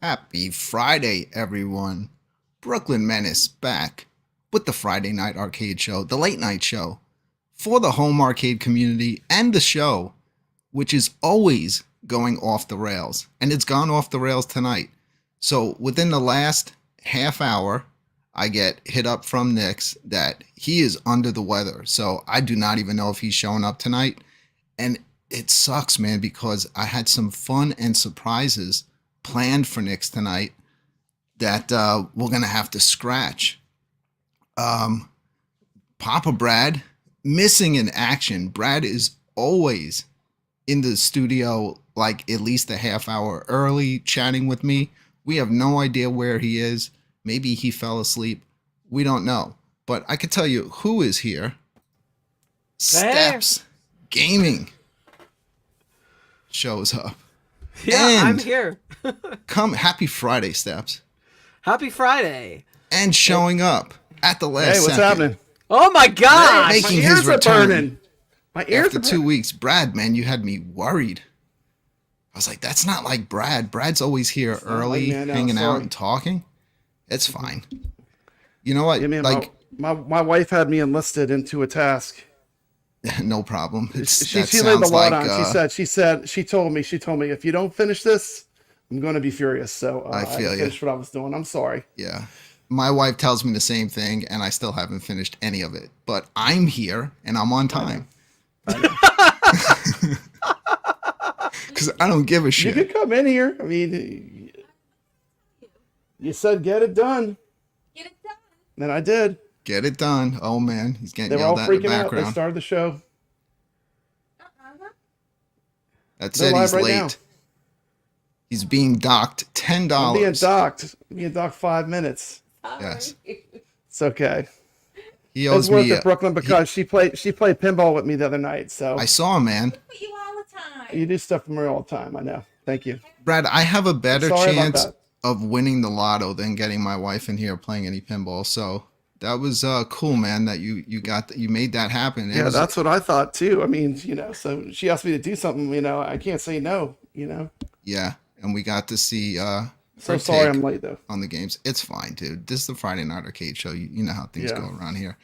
Happy Friday, everyone. Brooklyn Menace back with the Friday Night Arcade Show, the late night show for the home arcade community and the show, which is always going off the rails. And it's gone off the rails tonight. So within the last half hour, I get hit up from Nix that he is under the weather. So I do not even know if he's showing up tonight. And it sucks, man, because I had some fun and surprises planned for Nix tonight that we're going to have to scratch. Papa Brad missing in action. Brad is always in the studio like at least a half hour early chatting with me. We have no idea where he is. Maybe he fell asleep. We don't know. But I can tell you who is here. Steps Gaming shows up. Yeah, and I'm here. Happy Friday, Steps. Happy Friday. And showing up at the last what's second. happening? Oh my God! Making my his ears are return burning. My ears after are 2 weeks. Brad, man, you had me worried. I was like, that's not like Brad. Brad's always here early, like me, hanging out sorry. and talking. It's fine. You know what? Yeah, man, like, my wife had me enlisted into a task. no problem. She laid the law down. She told me, if you don't finish this, I'm going to be furious. So I feel you. finished what I was doing. I'm sorry. Yeah. my wife tells me the same thing, and I still haven't finished any of it. But I'm here, and I'm on time. Because I don't give a shit. You could come in here. I mean, you said get it done. Get it done. And I did. Get it done. Oh, man. He's getting They were all yelled at in the freaking out. They background. started the show. That They're said, he's live right late. now. He's being docked $10. I'm being docked. I'm being docked 5 minutes. Yes. It's okay. He It's owes worth me. it, Brooklyn, because she played pinball with me the other night. So I saw him, man. Put you all the time. you do stuff for me all the time. I know. Thank you. Brad, I have a better Sorry about chance that. of winning the lotto than getting my wife in here playing any pinball. So that was cool, man, that you made that happen. It Yeah, was- that's what I thought too. I mean, so she asked me to do something, I can't say no, yeah, and we got to see So her sorry take I'm late though. on the games. It's fine, dude. This is the Friday Night Arcade show. You know how things Yeah. go around here.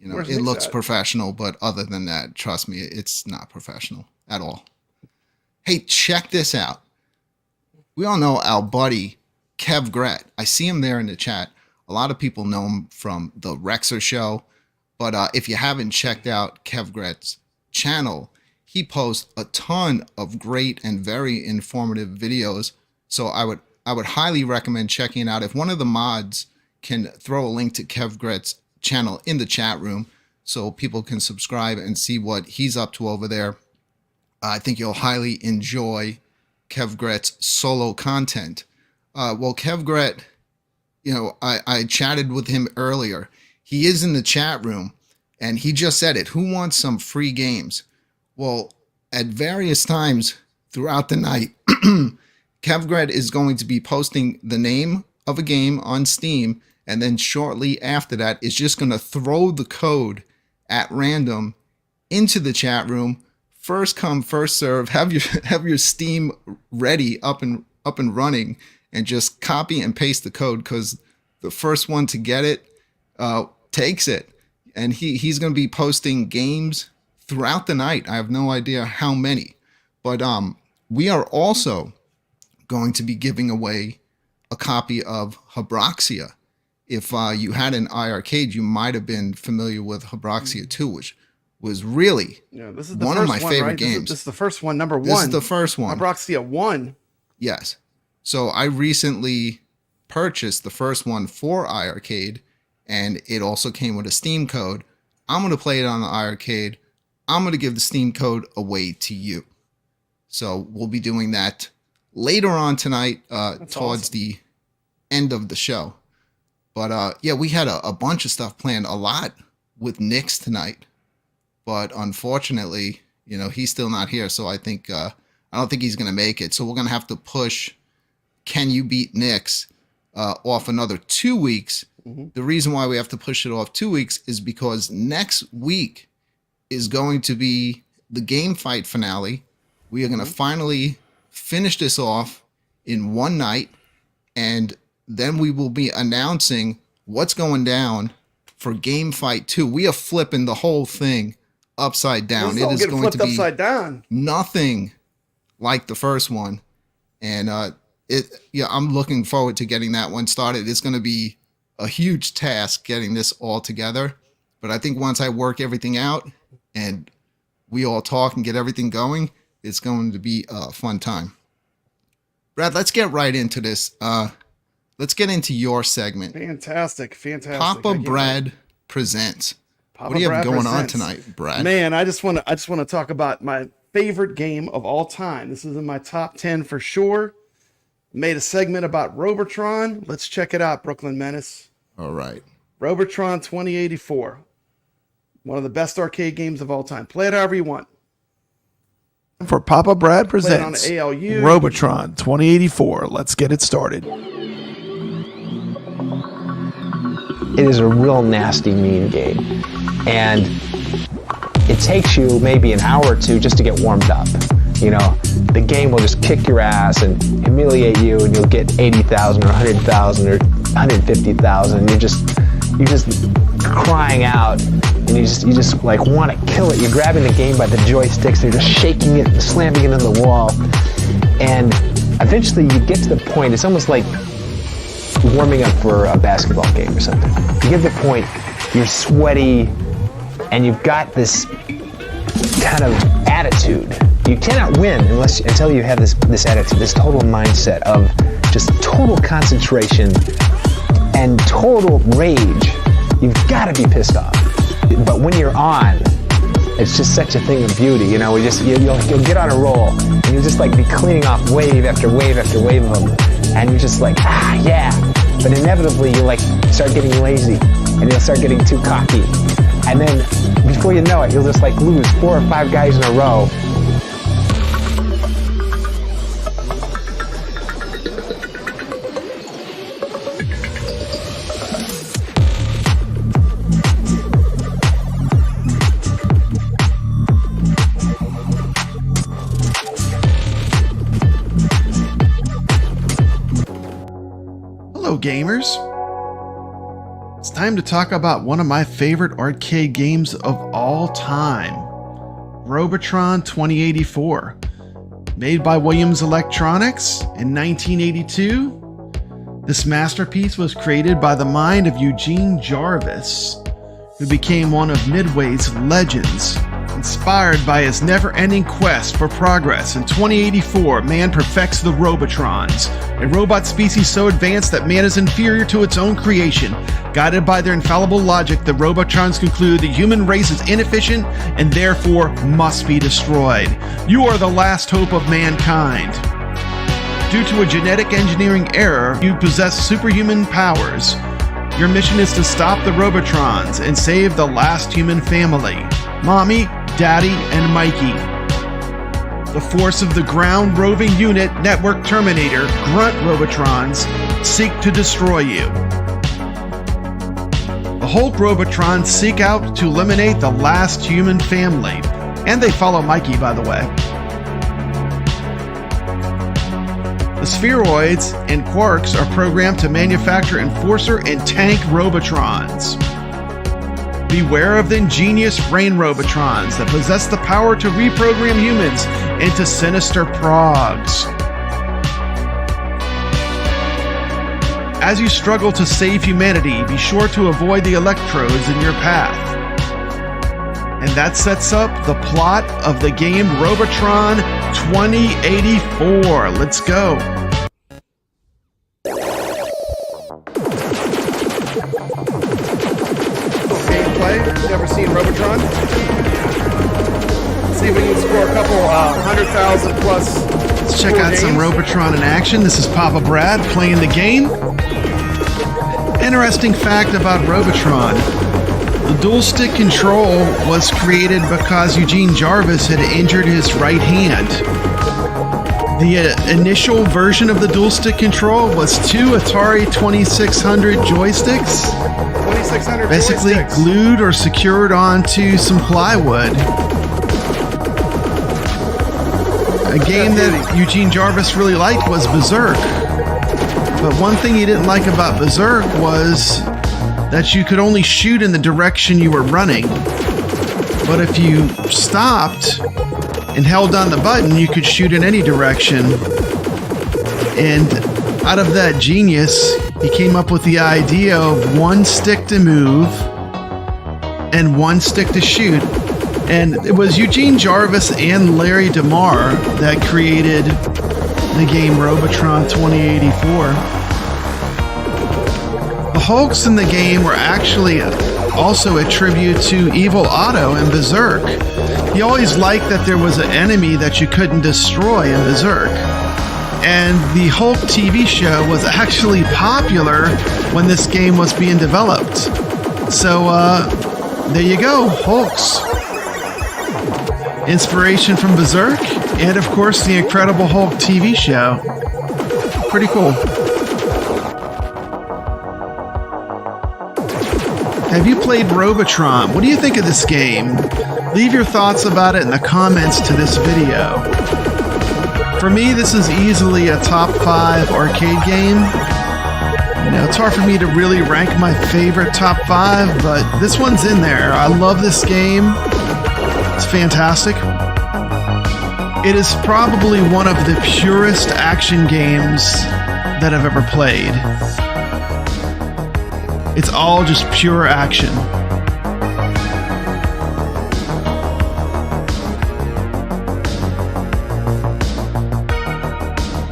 Where's It Nick's looks at? professional, but other than that, trust me, it's not professional at all. Hey, check this out. We all know our buddy Kev Gret. I see him there in the chat. A lot of people know him from the Rexer show, but if you haven't checked out Kev Gret's channel, he posts a ton of great and very informative videos. So I would highly recommend checking it out. If one of the mods can throw a link to Kev Gret's channel in the chat room so people can subscribe and see what he's up to over there, I think you'll highly enjoy Kev Gret's solo content. Well, Kev Gret, I chatted with him earlier. He is in the chat room, and he just said it. Who wants some free games? Well, at various times throughout the night, Kev Gret is going to be posting the name of a game on Steam, and then shortly after that is just going to throw the code at random into the chat room. First come, first serve. Have your Steam ready, up and running, and just copy and paste the code, because the first one to get it takes it. And he's going to be posting games throughout the night. I have no idea how many, but we are also going to be giving away a copy of HABROXIA. If you had an iArcade, you might have been familiar with HABROXIA 2, which was really This is the one first of my one, favorite right? games. This is the first one, number one. This is the first one. HABROXIA 1. Yes. So I recently purchased the first one for iArcade, and it also came with a Steam code. I'm going to play it on the iArcade. I'm going to give the Steam code away to you. So we'll be doing that later on tonight towards awesome. the end of the show. But yeah, we had a bunch of stuff planned, a lot with Nick's tonight. But unfortunately, he's still not here. So I don't think he's going to make it. So we're going to have to push Can You Beat Nick's off another 2 weeks. Mm-hmm. The reason why we have to push it off 2 weeks is because next week is going to be the Game Fight finale. We are going to finally finish this off in one night, and then we will be announcing what's going down for Game Fight 2. We are flipping the whole thing upside down. This It is getting going flipped to be upside down. nothing like the first one, and I'm looking forward to getting that one started. It's going to be a huge task getting this all together, but I think once I work everything out and we all talk and get everything going, it's going to be a fun time. Brad, let's get right into this. Let's get into your segment. Fantastic. Papa Brad Presents. Papa What do you have Brad going on Presents. tonight, Brad? Man, I just want to talk about my favorite game of all time. This is in my top 10 for sure. Made a segment about Robotron. Let's check it out, Brooklyn Menace. All right. Robotron 2084. One of the best arcade games of all time. Play it however you want. For Papa Brad Play it on presents ALU. Robotron 2084. Let's get it started. It is a real nasty, mean game. And it takes you maybe an hour or two just to get warmed up. The game will just kick your ass and humiliate you, and you'll get 80,000 or 100,000 or 150,000. You're just crying out, and you just like want to kill it. You're grabbing the game by the joysticks, you're just shaking it and slamming it in the wall. And eventually you get to the point, it's almost like warming up for a basketball game or something. You get to the point, you're sweaty, and you've got this kind of attitude. You cannot win until you have this attitude, this total mindset of just total concentration and total rage. You've got to be pissed off. But when you're on, it's just such a thing of beauty, you know. You'll get on a roll, and you'll just like be cleaning off wave after wave after wave of them, and you're just like, yeah. But inevitably, you like start getting lazy, and you'll start getting too cocky, and then before you know it, you'll just like lose 4 or 5 guys in a row. Hello, gamers. It's time to talk about one of my favorite arcade games of all time, Robotron 2084. Made by Williams Electronics in 1982, this masterpiece was created by the mind of Eugene Jarvis, who became one of Midway's legends. Inspired by his never-ending quest for progress, in 2084, man perfects the Robotrons, a robot species so advanced that man is inferior to its own creation. Guided by their infallible logic, the Robotrons conclude the human race is inefficient and therefore must be destroyed. You are the last hope of mankind. Due to a genetic engineering error, you possess superhuman powers. Your mission is to stop the Robotrons and save the last human family, Mommy, Daddy, and Mikey. The force of the ground roving unit Network Terminator, Grunt Robotrons, seek to destroy you. The Hulk Robotrons seek out to eliminate the last human family, and they follow Mikey, by the way. The spheroids and quarks are programmed to manufacture Enforcer and Tank Robotrons. Beware of the ingenious brain Robotrons that possess the power to reprogram humans into sinister progs. As you struggle to save humanity, be sure to avoid the electrodes in your path. And that sets up the plot of the game Robotron 2084. Let's go. Gameplay. Never seen Robotron? Let's see if we can score a couple 100,000 plus. Let's check out some Robotron in action. This is Papa Brad playing the game. Interesting fact about Robotron. The dual stick control was created because Eugene Jarvis had injured his right hand. The initial version of the dual stick control was 2 Atari 2600 joysticks, basically glued or secured onto some plywood. A game that Eugene Jarvis really liked was Berserk. But one thing he didn't like about Berserk was that you could only shoot in the direction you were running. But if you stopped and held down the button, you could shoot in any direction. And out of that genius, he came up with the idea of 1 stick to move and 1 stick to shoot. And it was Eugene Jarvis and Larry DeMar that created the game Robotron 2084. The Hulks in the game were actually also a tribute to Evil Otto in Berserk. He always liked that there was an enemy that you couldn't destroy in Berserk. And the Hulk TV show was actually popular when this game was being developed. So, there you go, Hulks. Inspiration from Berserk, and of course the Incredible Hulk TV show. Pretty cool. Have you played Robotron? What do you think of this game? Leave your thoughts about it in the comments to this video. For me, this is easily a top 5 arcade game. You know, it's hard for me to really rank my favorite top 5, but this one's in there. I love this game. It's fantastic. It is probably one of the purest action games that I've ever played. It's all just pure action.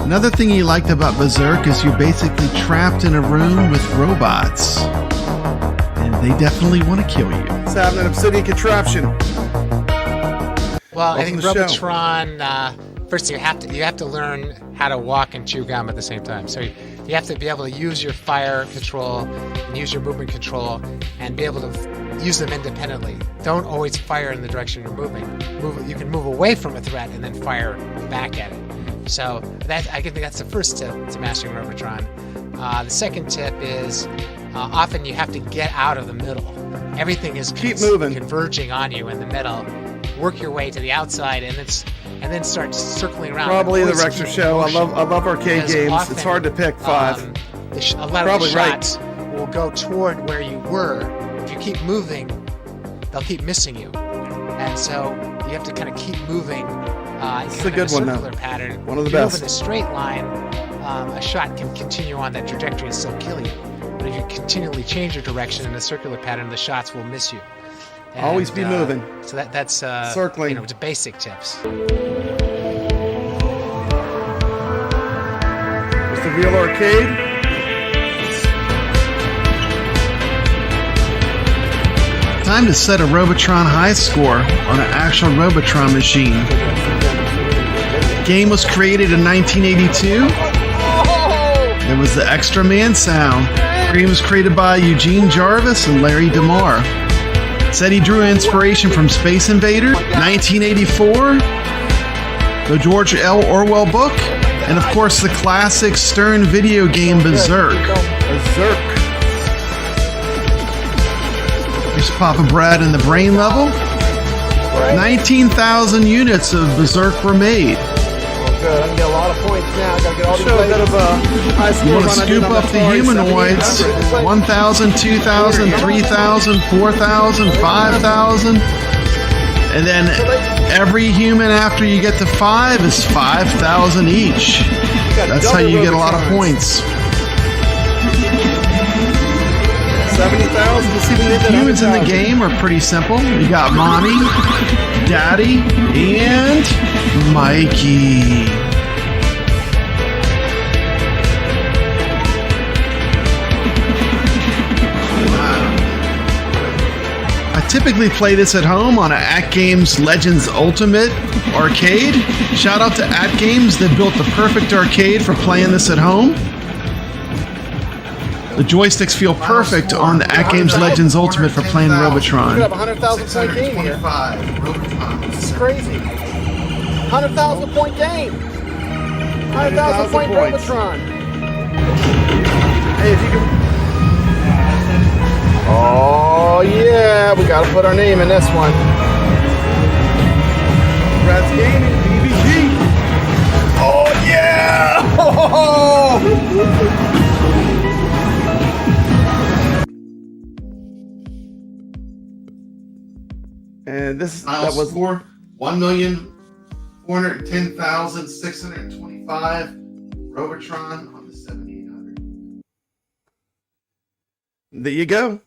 Another thing he liked about Berserk is you're basically trapped in a room with robots. And they definitely want to kill you. It's having an obsidian contraption. Well, I Welcome think to the show. Robotron. First, you have to learn how to walk and chew gum at the same time. So you have to be able to use your fire control and use your movement control and be able to use them independently. Don't always fire in the direction you're moving. You can move away from a threat and then fire back at it. So I think that's the first tip to mastering Robotron. The second tip is often you have to get out of the middle. Everything is Keep moving. converging on you in the middle. Work your way to the outside and then start circling around. Probably the Always Rexer keep show. I motion. love arcade Because games. often, It's hard to pick 5. A lot Probably of the right. shots will go toward where you were. If you keep moving, they'll keep missing you. And so you have to kind of keep moving in This is kind a of good a one, circular though. pattern. One of the if you best. move in a straight line, a shot can continue on that trajectory and still kill you. But if you continually change your direction in a circular pattern, the shots will miss you. Always be moving. So that's Circling. the basic tips. It's the real arcade. Time to set a Robotron high score on an actual Robotron machine. The game was created in 1982. There was the Extra Man sound. The game was created by Eugene Jarvis and Larry DeMar. Said he drew inspiration from Space Invader, 1984, the George L. Orwell book, and of course the classic Stern video game Berserk. Berserk. Here's Papa Brad in the brain level. 19,000 units of Berserk were made. Good. I can get a lot of points now. Gotta get all these Show a bit of a high You score want to run I did scoop on up the Atari humanoids. 7800. 1,000, 2,000, 3,000, 4,000, 5,000. And then every human after you get to 5 is 5,000 each. That's how you get a lot of points. 70,000. Let's see if we can get that Humans in the 100,000. game are pretty simple. You got Mommy, Daddy, and Mikey. I typically play this at home on an At Games Legends Ultimate arcade. Shout out to At Games, they built the perfect arcade for playing this at home. The joysticks feel perfect on the At Games Legends Ultimate for playing You could Robotron. have a 100,000 point game here. It's crazy. 100,000 point game. 100,000 point points. Robotron. Hey, if you can. Oh yeah, we gotta put our name in this one. Brad's Gaming, BBG. Oh, yeah! And this that was 1,410,625 Robotron on the 7800. there you go.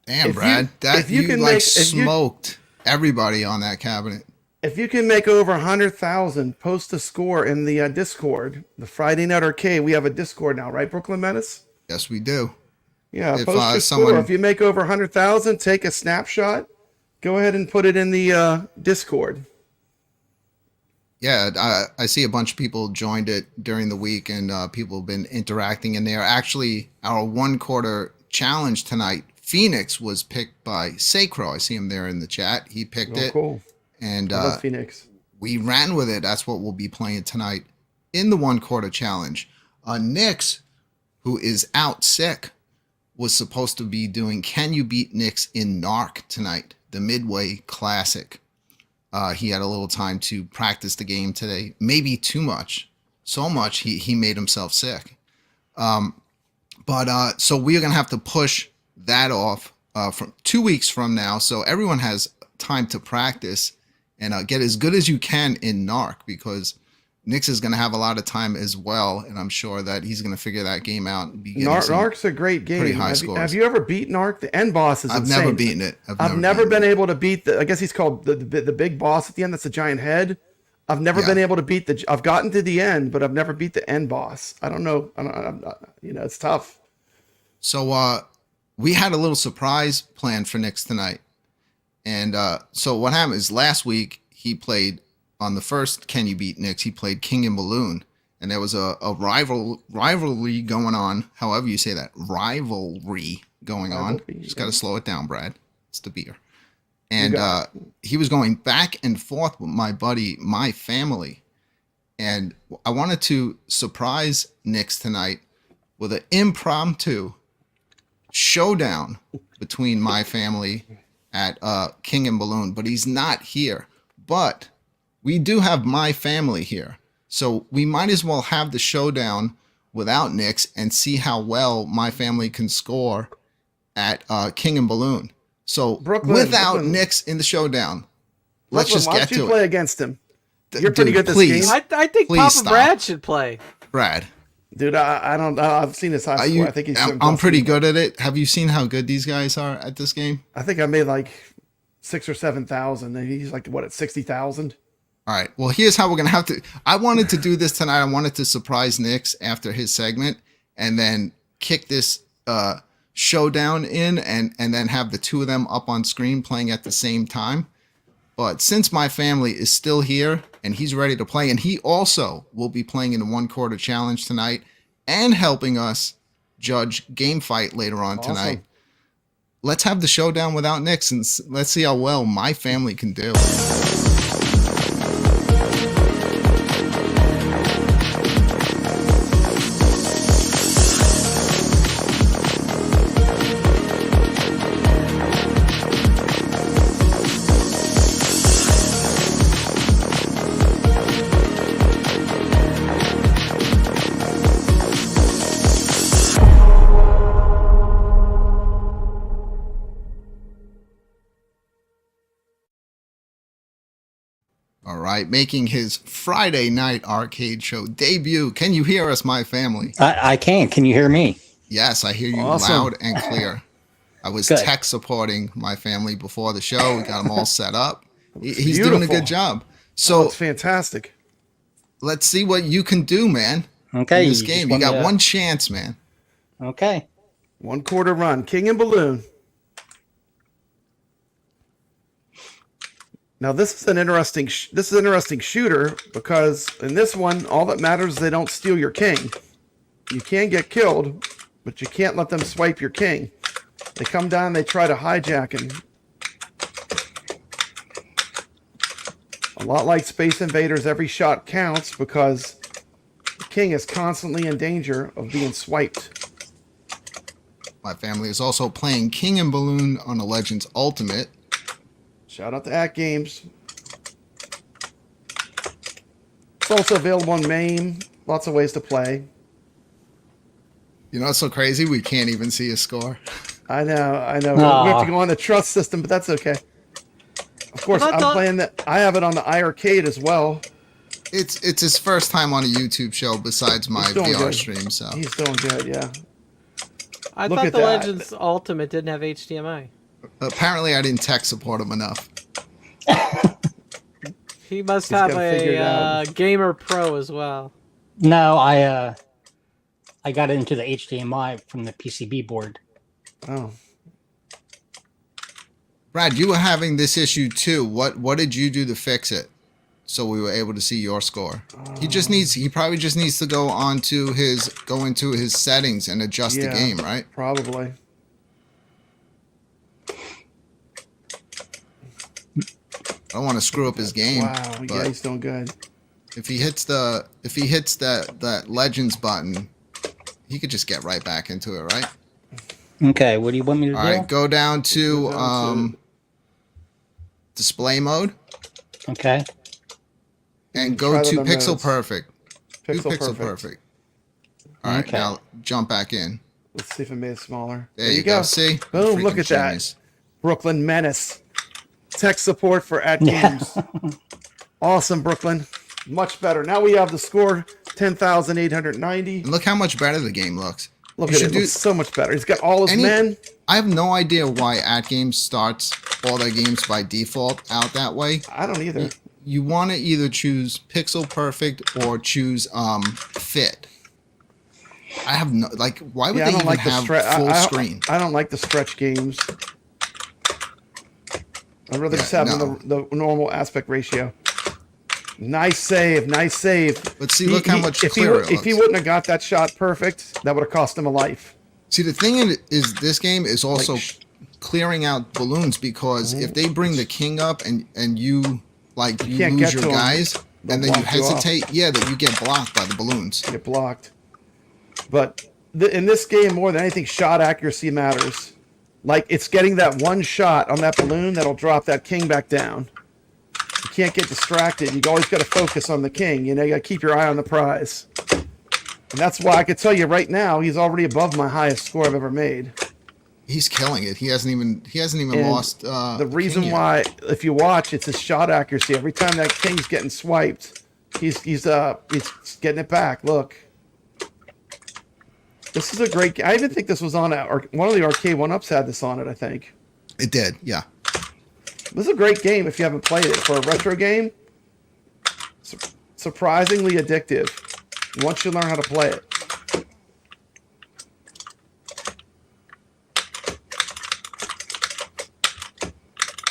Damn, If you- Brad. That if you you can like make- if you- smoked everybody on that cabinet. If you can make over 100,000, post a score in the Discord, the Friday Night Arcade. We have a Discord now, right, Brooklyn Menace? Yes, we do. Yeah, If, post your someone- score. If you make over 100,000, take a snapshot. Go ahead and put it in the Discord. Yeah, I see a bunch of people joined it during the week, and people have been interacting in there. Actually, our 1/4 challenge tonight, Phoenix, was picked by Sacro. I see him there in the chat. He picked Oh, it, cool. and I love Phoenix. we ran with it. That's what we'll be playing tonight in the 1/4 challenge. Nix, who is out sick, was supposed to be doing Can You Beat Nix in NARC tonight, the Midway Classic. He had a little time to practice the game today, maybe too much, so much he made himself sick. So we're gonna have to push that off from 2 weeks from now, so everyone has time to practice and get as good as you can in NARC, because Nix is going to have a lot of time as well, and I'm sure that he's going to figure that game out and be getting some NARC's a great game. pretty high have, scores. have you ever beat NARC? The end boss is I've insane. never beaten it. I've never been beaten it. able to beat the. I guess he's called the big boss at the end. That's a giant head. I've never been able to beat the. I've gotten to the end, but I've never beat the end boss. I don't know. It's tough. So we had a little surprise planned for Nix tonight, and so what happened is last week he played on the first Can You Beat Nix. He played King and Balloon, and there was a rivalry going on. However you say that, rivalry going on. Just got to slow it down, Brad. It's the beer. And he was going back and forth with my buddy, my family. And I wanted to surprise Nix tonight with an impromptu showdown between my family at King and Balloon. But he's not here. But we do have my family here. So we might as well have the showdown without Nix and see how well my family can score at King and Balloon. So without Nix in the showdown, let's just get to it. Why don't you play against him? You're pretty good at this game. I think Papa Brad should play. Brad. Dude, I don't. I've seen his high score. I think I'm pretty good at it. Have you seen how good these guys are at this game? I think I made like 6,000 or 7,000, and he's like what at 60,000. All right. Well, here's how we're gonna have to. I wanted to do this tonight. I wanted to surprise Nix after his segment, and then kick this showdown in, and then have the two of them up on screen playing at the same time. But since my family is still here and he's ready to play, and he also will be playing in the 1 quarter challenge tonight and helping us judge Game Fight later on tonight, let's have the showdown without Nix and let's see how well my family can do. All right, making his Friday night arcade show debut. Can you hear us, my family? I can. Can you hear me? Yes, I hear you loud and clear. I was tech supporting my family before the show. We got him all set up. He's doing a good job. So it's fantastic. Let's see what you can do, man. Okay. In this game, you got one chance, man. Okay. 1 quarter run, King and Balloon. Now this is an interesting shooter because in this one, all that matters is they don't steal your king. You can get killed, but you can't let them swipe your king. They come down, they try to hijack him. A lot like Space Invaders, every shot counts because the king is constantly in danger of being swiped. My family is also playing King and Balloon on a Legends Ultimate. Shout out to At Games. It's also available on MAME. Lots of ways to play. You know what's so crazy? We can't even see a score. I know. We have to go on the trust system, but that's okay. Of course, I'm playing that. I have it on the Rcade as well. It's his first time on a YouTube show besides my VR stream. So he's doing good, yeah. I thought the Legends Ultimate didn't have HDMI. Apparently, I didn't tech support him enough. He must have a Gamer Pro as well. No, I got into the HDMI from the PCB board. Oh. Brad, you were having this issue too. What did you do to fix it so we were able to see your score? He probably just needs to go into his settings and adjust the game, right? Probably. I don't want to screw up his game. Wow, yeah, he's doing good. If he hits that Legends button, he could just get right back into it, right? Okay, what do you want me to do? All right, go down to display mode. Okay. And go to Pixel Perfect. Pixel Perfect. All right, now jump back in. Let's see if I made it smaller. There you go. See? Boom, look at that. Brooklyn Menace. Tech support for At Games. Awesome, Brooklyn. Much better. Now we have the score 10,890. And look how much better the game looks. Look You at should it. do- Looks so much better. He's got all his men. I have no idea why At Games starts all their games by default out that way. I don't either. You want to either choose pixel perfect or choose fit. I have no like. Why would I they don't even like the have stretch. full screen? I don't like the stretch games. I'd rather just have the normal aspect ratio. Nice save, nice save. But see, look how much clearer it if he looks. wouldn't have got that shot perfect, that would have cost him a life. See, the thing is, this game is also clearing out balloons because if they bring the king up and you like you can't lose get your to 'em. guys They'll and then you block you off. hesitate, that you get blocked by the balloons. Get blocked. But in this game, more than anything, shot accuracy matters. Like, it's getting that one shot on that balloon that'll drop that king back down. You can't get distracted. You always got to focus on the king. You know, you got to keep your eye on the prize. And that's why I could tell you right now, he's already above my highest score I've ever made. He's killing it. He hasn't even And lost. the reason king yet. why, if you watch, it's his shot accuracy. Every time that king's getting swiped, he's getting it back. Look. This is a great. I even think this was on one of the arcade one-ups had this on it. I think It did, yeah. this is a great game if you haven't played it for a retro game. Surprisingly addictive once you learn how to play it.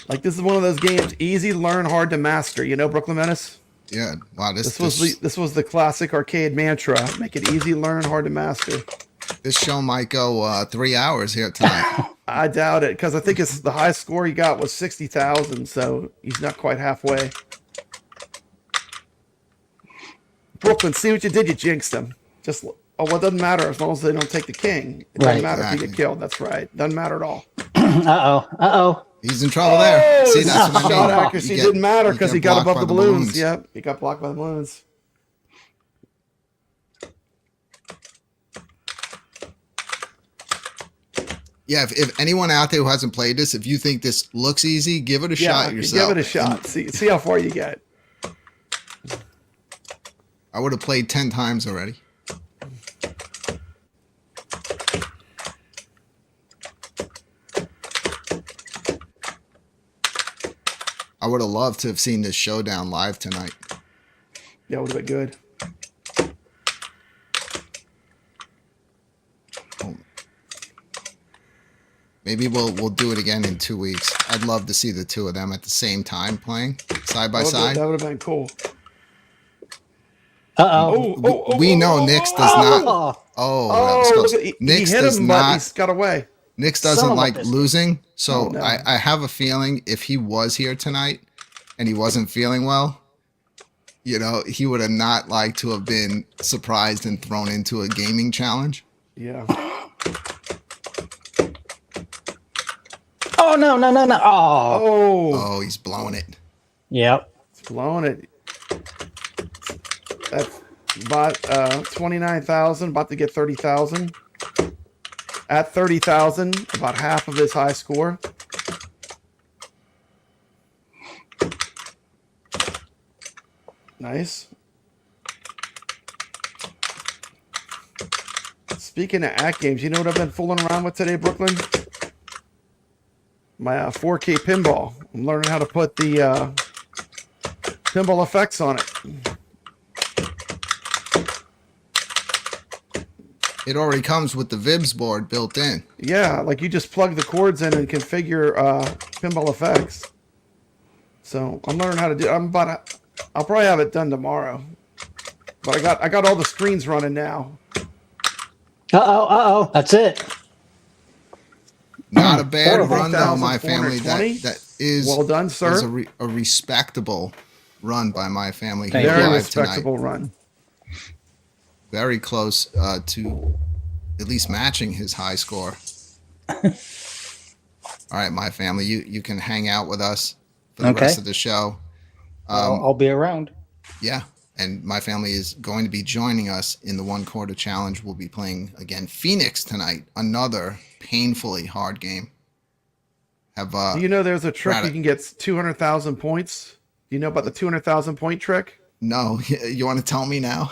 Like, this is one of those games, easy to learn, hard to master. You know, Brooklyn Menace. Yeah. Wow. This was the classic arcade mantra: make it easy to learn, hard to master. This show might go 3 hours here tonight. I doubt it, because I think the highest score he got was 60,000, so he's not quite halfway. Brooklyn, see what you did? You jinxed him. Well, it doesn't matter as long as they don't take the king. It doesn't Right. matter if you Exactly. get killed. That's right. Doesn't matter at all. Uh-oh. He's in trouble there. See, that's what I mean. Shot accuracy You didn't matter you because get he got blocked above by the balloons. Yep, he got blocked by the balloons. Yeah, if anyone out there who hasn't played this, if you think this looks easy, give it a shot yourself. Give it a shot. See how far you get. I would have played 10 times already. I would have loved to have seen this showdown live tonight. That would have been good. Maybe we'll do it again in 2 weeks. I'd love to see the two of them at the same time playing side by side. That would have been cool. Uh-oh. We know Nix does not. Oh, That was close. Look at, he Nix hit does him, but not. he's got away. Nix Son doesn't of a like biscuit. losing, so Oh, no. I have a feeling if he was here tonight and he wasn't feeling well, you know, he would have not liked to have been surprised and thrown into a gaming challenge. Yeah. Oh, no. Oh. Oh, Oh, he's blowing it. Yep. it's blowing it. That's about 29,000, about to get 30,000. At 30,000, about half of his high score. Nice. Speaking of At Games, you know what I've been fooling around with today, Brooklyn? My 4K pinball. I'm learning how to put the pinball effects on it. It already comes with the Vibs board built in. Yeah, like you just plug the cords in and configure pinball effects. So I'm learning how to do. I'll probably have it done tomorrow. But I got all the screens running now. Uh-oh. That's it. Not a bad run though, my 4,420. family. That is Well done, sir. is a respectable run by my family Thank here you. Very live respectable tonight. run. Very close to at least matching his high score. All right, my family, you can hang out with us for the Okay. rest of the show. I'll be around. Yeah, and my family is going to be joining us in the 1 quarter challenge. We'll be playing again Phoenix tonight, another painfully hard game. Have Do you know there's a trick Got you it. can get 200,000 points? Do you know about the 200,000 point trick? No, you want to tell me now?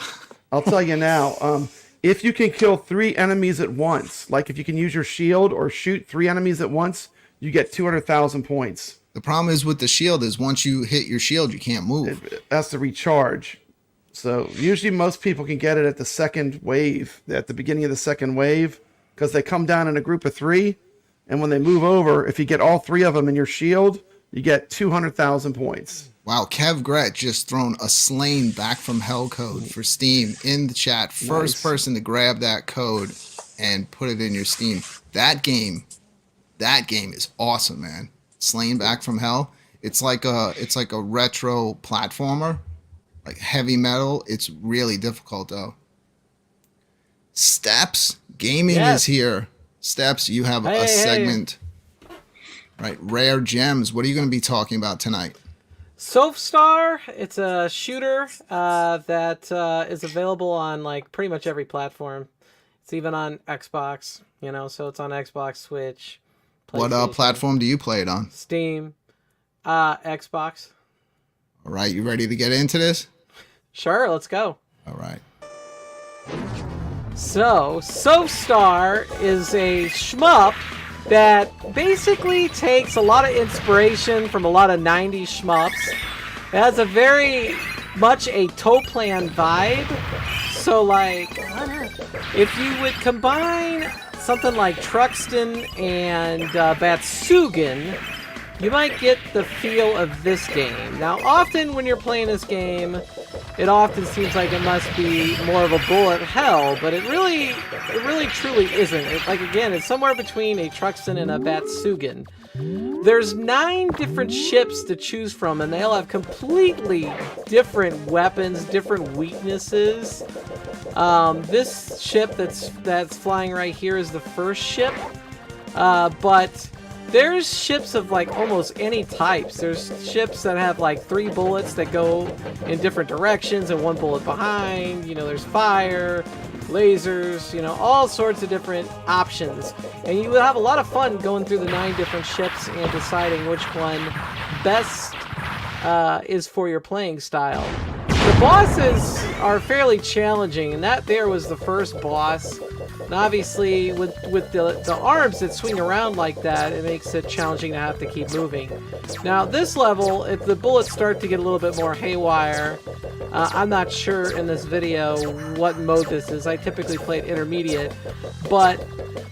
I'll tell you now. If you can kill 3 enemies at once, like if you can use your shield or shoot 3 enemies at once, you get 200,000 points. The problem is with the shield is once you hit your shield, you can't move. It has to recharge. So usually most people can get it at the second wave, at the beginning of the second wave, because they come down in a group of 3. And when they move over, if you get all 3 of them in your shield, you get 200,000 points. Wow, Kev Gret just thrown a Slain Back from Hell code for Steam in the chat. First Nice. person to grab that code and put it in your Steam. That game is awesome, man. Slain Back from Hell. It's like a retro platformer, like heavy metal. It's really difficult though. Steps Gaming Yes. is here. Steps, you have Hey, a hey. segment. Right, Rare Gems. What are you going to be talking about tonight? Softstar, it's a shooter that is available on like pretty much every platform. It's even on Xbox, you know, so it's on Xbox, Switch, What PlayStation, platform do you play it on? Steam, Xbox. All right, you ready to get into this? Sure, let's go. All right. So, Softstar is a shmup that basically takes a lot of inspiration from a lot of 90s shmups. It has a very much a toe plan vibe. So, like, if you would combine something like Truxton and Batsugan, you might get the feel of this game. Now, often when you're playing this game, it often seems like it must be more of a bullet hell, but it really truly isn't. Again, it's somewhere between a Truxton and a Batsugan. There's 9 different ships to choose from, and they all have completely different weapons, different weaknesses. This ship that's flying right here is the first ship, but there's ships of like almost any types. There's ships that have like 3 bullets that go in different directions and 1 bullet behind. You know, there's fire, lasers, you know, all sorts of different options. And you will have a lot of fun going through the 9 different ships and deciding which one best is for your playing style. The bosses are fairly challenging, and that there was the first boss. And obviously, with the arms that swing around like that, it makes it challenging to have to keep moving. Now, this level, if the bullets start to get a little bit more haywire, I'm not sure in this video what mode this is. I typically play it intermediate, but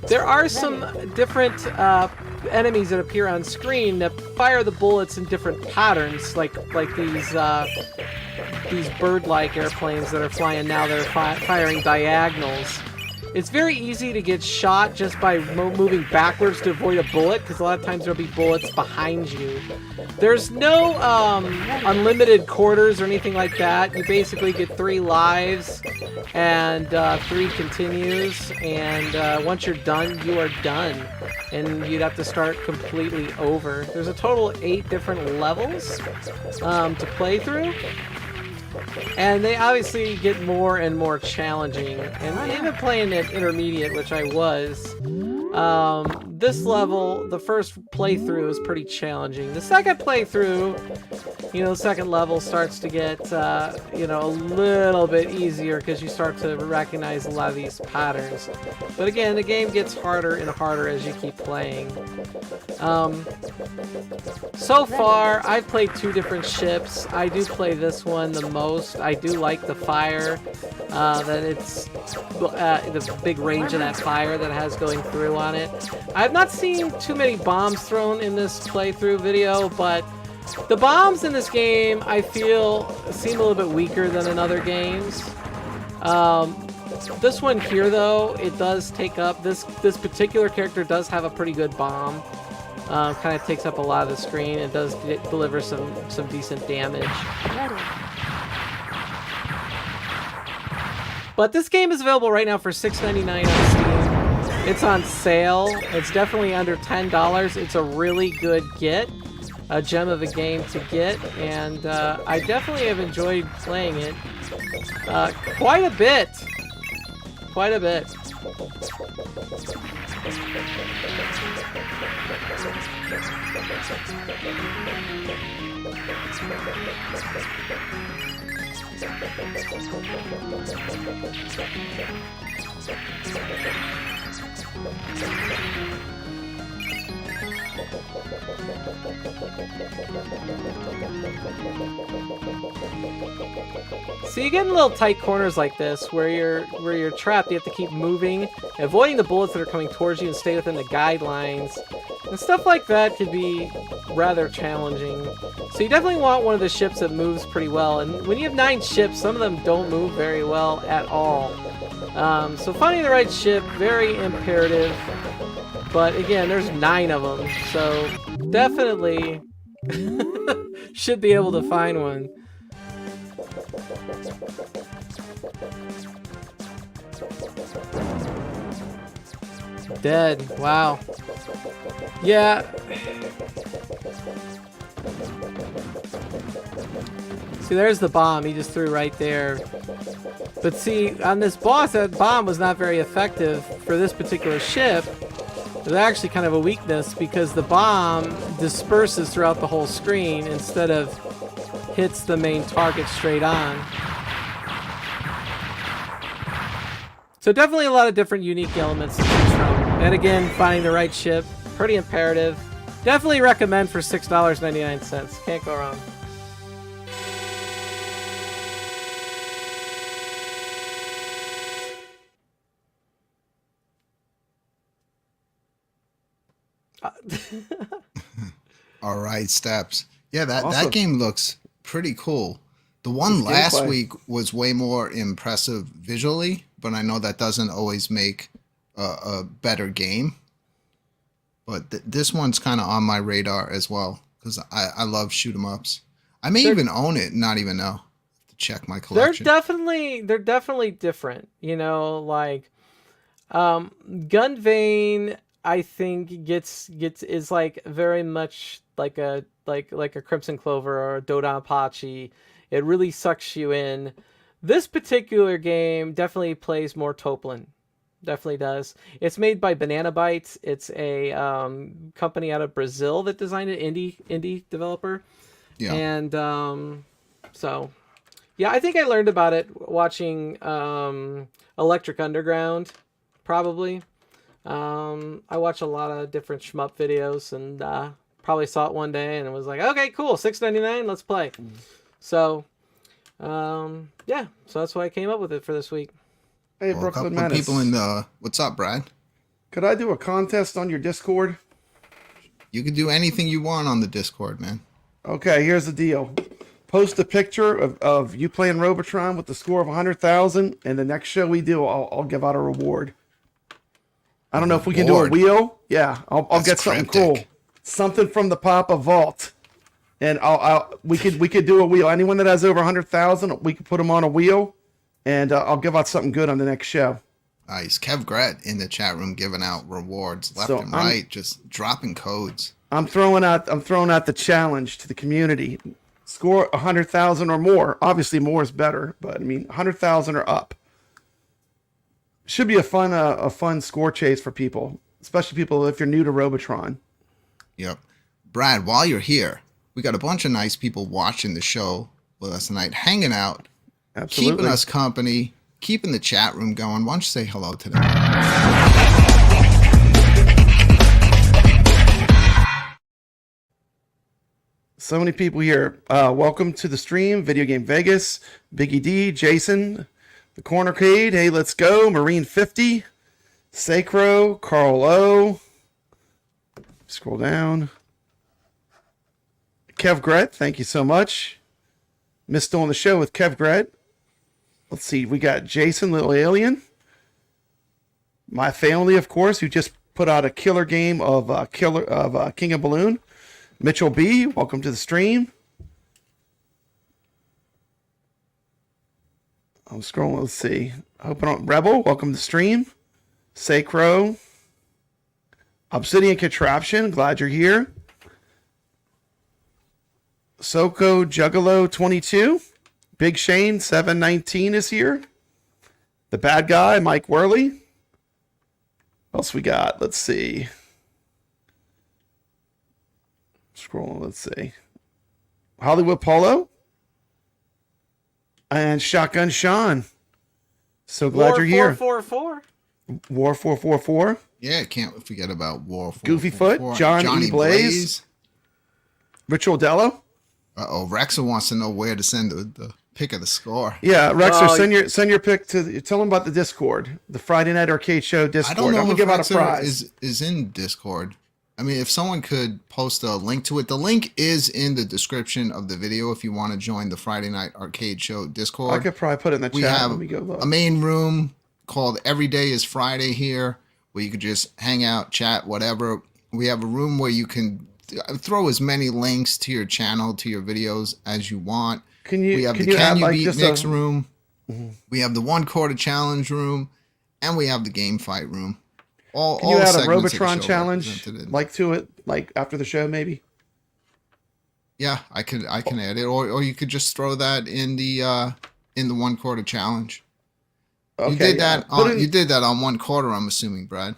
there are some different enemies that appear on screen that fire the bullets in different patterns, like these bird-like airplanes that are flying now. They're firing diagonals. It's very easy to get shot just by moving backwards to avoid a bullet, because a lot of times there'll be bullets behind you. There's no unlimited quarters or anything like that. You basically get 3 lives and 3 continues, and once you're done, you are done. And you'd have to start completely over. There's a total of 8 different levels to play through. And they obviously get more and more challenging. And even playing at intermediate, which I was, this level, the first playthrough is pretty challenging. The second playthrough, you know, the second level starts to get, you know, a little bit easier because you start to recognize a lot of these patterns. But again, the game gets harder and harder as you keep playing. So far, I've played 2 different ships. I do play this one the most. I do like the fire, that it's the big range of that fire that it has going through on it. I've not seen too many bombs thrown in this playthrough video, but the bombs in this game, I feel, seem a little bit weaker than in other games. This one here, though, it does take up, this particular character does have a pretty good bomb. Kind of takes up a lot of the screen. It does deliver some decent damage. But this game is available right now for $6.99 on Steam. It's on sale. It's definitely under $10. It's a really good get. A gem of a game to get. And I definitely have enjoyed playing it. Quite a bit. Quite a bit. So you get in little tight corners like this where you're trapped. You have to keep moving, avoiding the bullets that are coming towards you and stay within the guidelines. And stuff like that could be rather challenging. So you definitely want one of the ships that moves pretty well. And when you have 9 ships, some of them don't move very well at all. So finding the right ship, very imperative. But again, there's 9 of them, so definitely should be able to find one. Dead. Wow. Yeah. See, there's the bomb he just threw right there. But see, on this boss, that bomb was not very effective for this particular ship. It's actually kind of a weakness because the bomb disperses throughout the whole screen instead of hits the main target straight on. So definitely a lot of different unique elements to choose from. And again, finding the right ship, pretty imperative. Definitely recommend for $6.99. Can't go wrong. All right, Steps. Yeah, that Awesome. game looks pretty cool. The one It's last gameplay. week was way more impressive visually, but I know that doesn't always make a better game. But this one's kind of on my radar as well because I love shoot 'em ups. I may even own it and not even know. To check my collection. They're definitely different. You know, like Gun Vein, I think is like very much like a Crimson Clover or a Dodonpachi. It really sucks you in. This particular game definitely plays more Toplin. Definitely does. It's made by Banana Bytes. It's a company out of Brazil that designed it, indie developer. Yeah. And so yeah, I think I learned about it watching Electric Underground, probably. I watch a lot of different shmup videos and probably saw it one day and it was like, okay, cool, $6.99, let's play. So yeah, so that's why I came up with it for this week. Hey, Well, a Brooklyn couple of Menace. people in the. What's up, Brad? Could I do a contest on your Discord? You can do anything you want on the Discord, man. Okay, here's the deal. Post a picture of you playing Robotron with the score of 100,000, and the next show we do, I'll give out a reward. I don't know if we can do a Reward? wheel. Yeah, I'll That's get something cryptic. cool, something from the Papa Vault, and we could do a wheel. Anyone that has over 100,000, we could put them on a wheel, and I'll give out something good on the next show. Nice. Kev Gret in the chat room giving out rewards left So and right, just dropping codes. I'm throwing out the challenge to the community. Score 100,000 or more. Obviously, more is better, but I mean 100,000 or up. Should be a fun score chase for people, especially people if you're new to Robotron. Yep. Brad, while you're here, we got a bunch of nice people watching the show with us tonight, hanging out, Absolutely. keeping us company, keeping the chat room going. Why don't you say hello to them? So many people here. Welcome to the stream. Video Game Vegas, Biggie D, Jason, the Rcade. Hey, let's go. Marine 50, Sacro, Carl O. Scroll down. Kev Gret, thank you so much. Missed on the show with Kev Gret. Let's see. We got Jason, Little Alien. My family, of course, who just put out a killer game of King of Balloon. Mitchell B, welcome to the stream. I'm scrolling, let's see. Rebel, welcome to the stream. Sacro. Obsidian Contraption, glad you're here. Soko Juggalo 22. Big Shane 719 is here. The Bad Guy, Mike Worley. What else we got? Let's see. Scroll, let's see. Hollywood Polo. And Shotgun Sean. So glad you're here. 444. War 444. Yeah, can't forget about War 444. Goofy Foot, Johnny Blaze. Ritual Dello. Uh-oh, Rexa wants to know where to send the pick of the score. Yeah, Rexer, send your pick to tell them about the Discord, the Friday Night Arcade Show Discord. I don't know I'm gonna if give out a Rexa prize. is in Discord. I mean, if someone could post a link to it, the link is in the description of the video if you want to join the Friday Night Arcade Show Discord. I could probably put it in the We chat. have Let me go look. a main room called Every Day is Friday here, where you could just hang out, chat, whatever. We have a room where you can throw as many links to your channel, to your videos as you want. We have the Can You Beat Nick's room. We have the 1/4 challenge room, and we have the game fight room. Can you add a Robotron challenge like to it, like after the show maybe? Yeah, I can add it, or you could just throw that in the 1/4 challenge. Okay, you did that. You did that on 1/4. I'm assuming, Brad.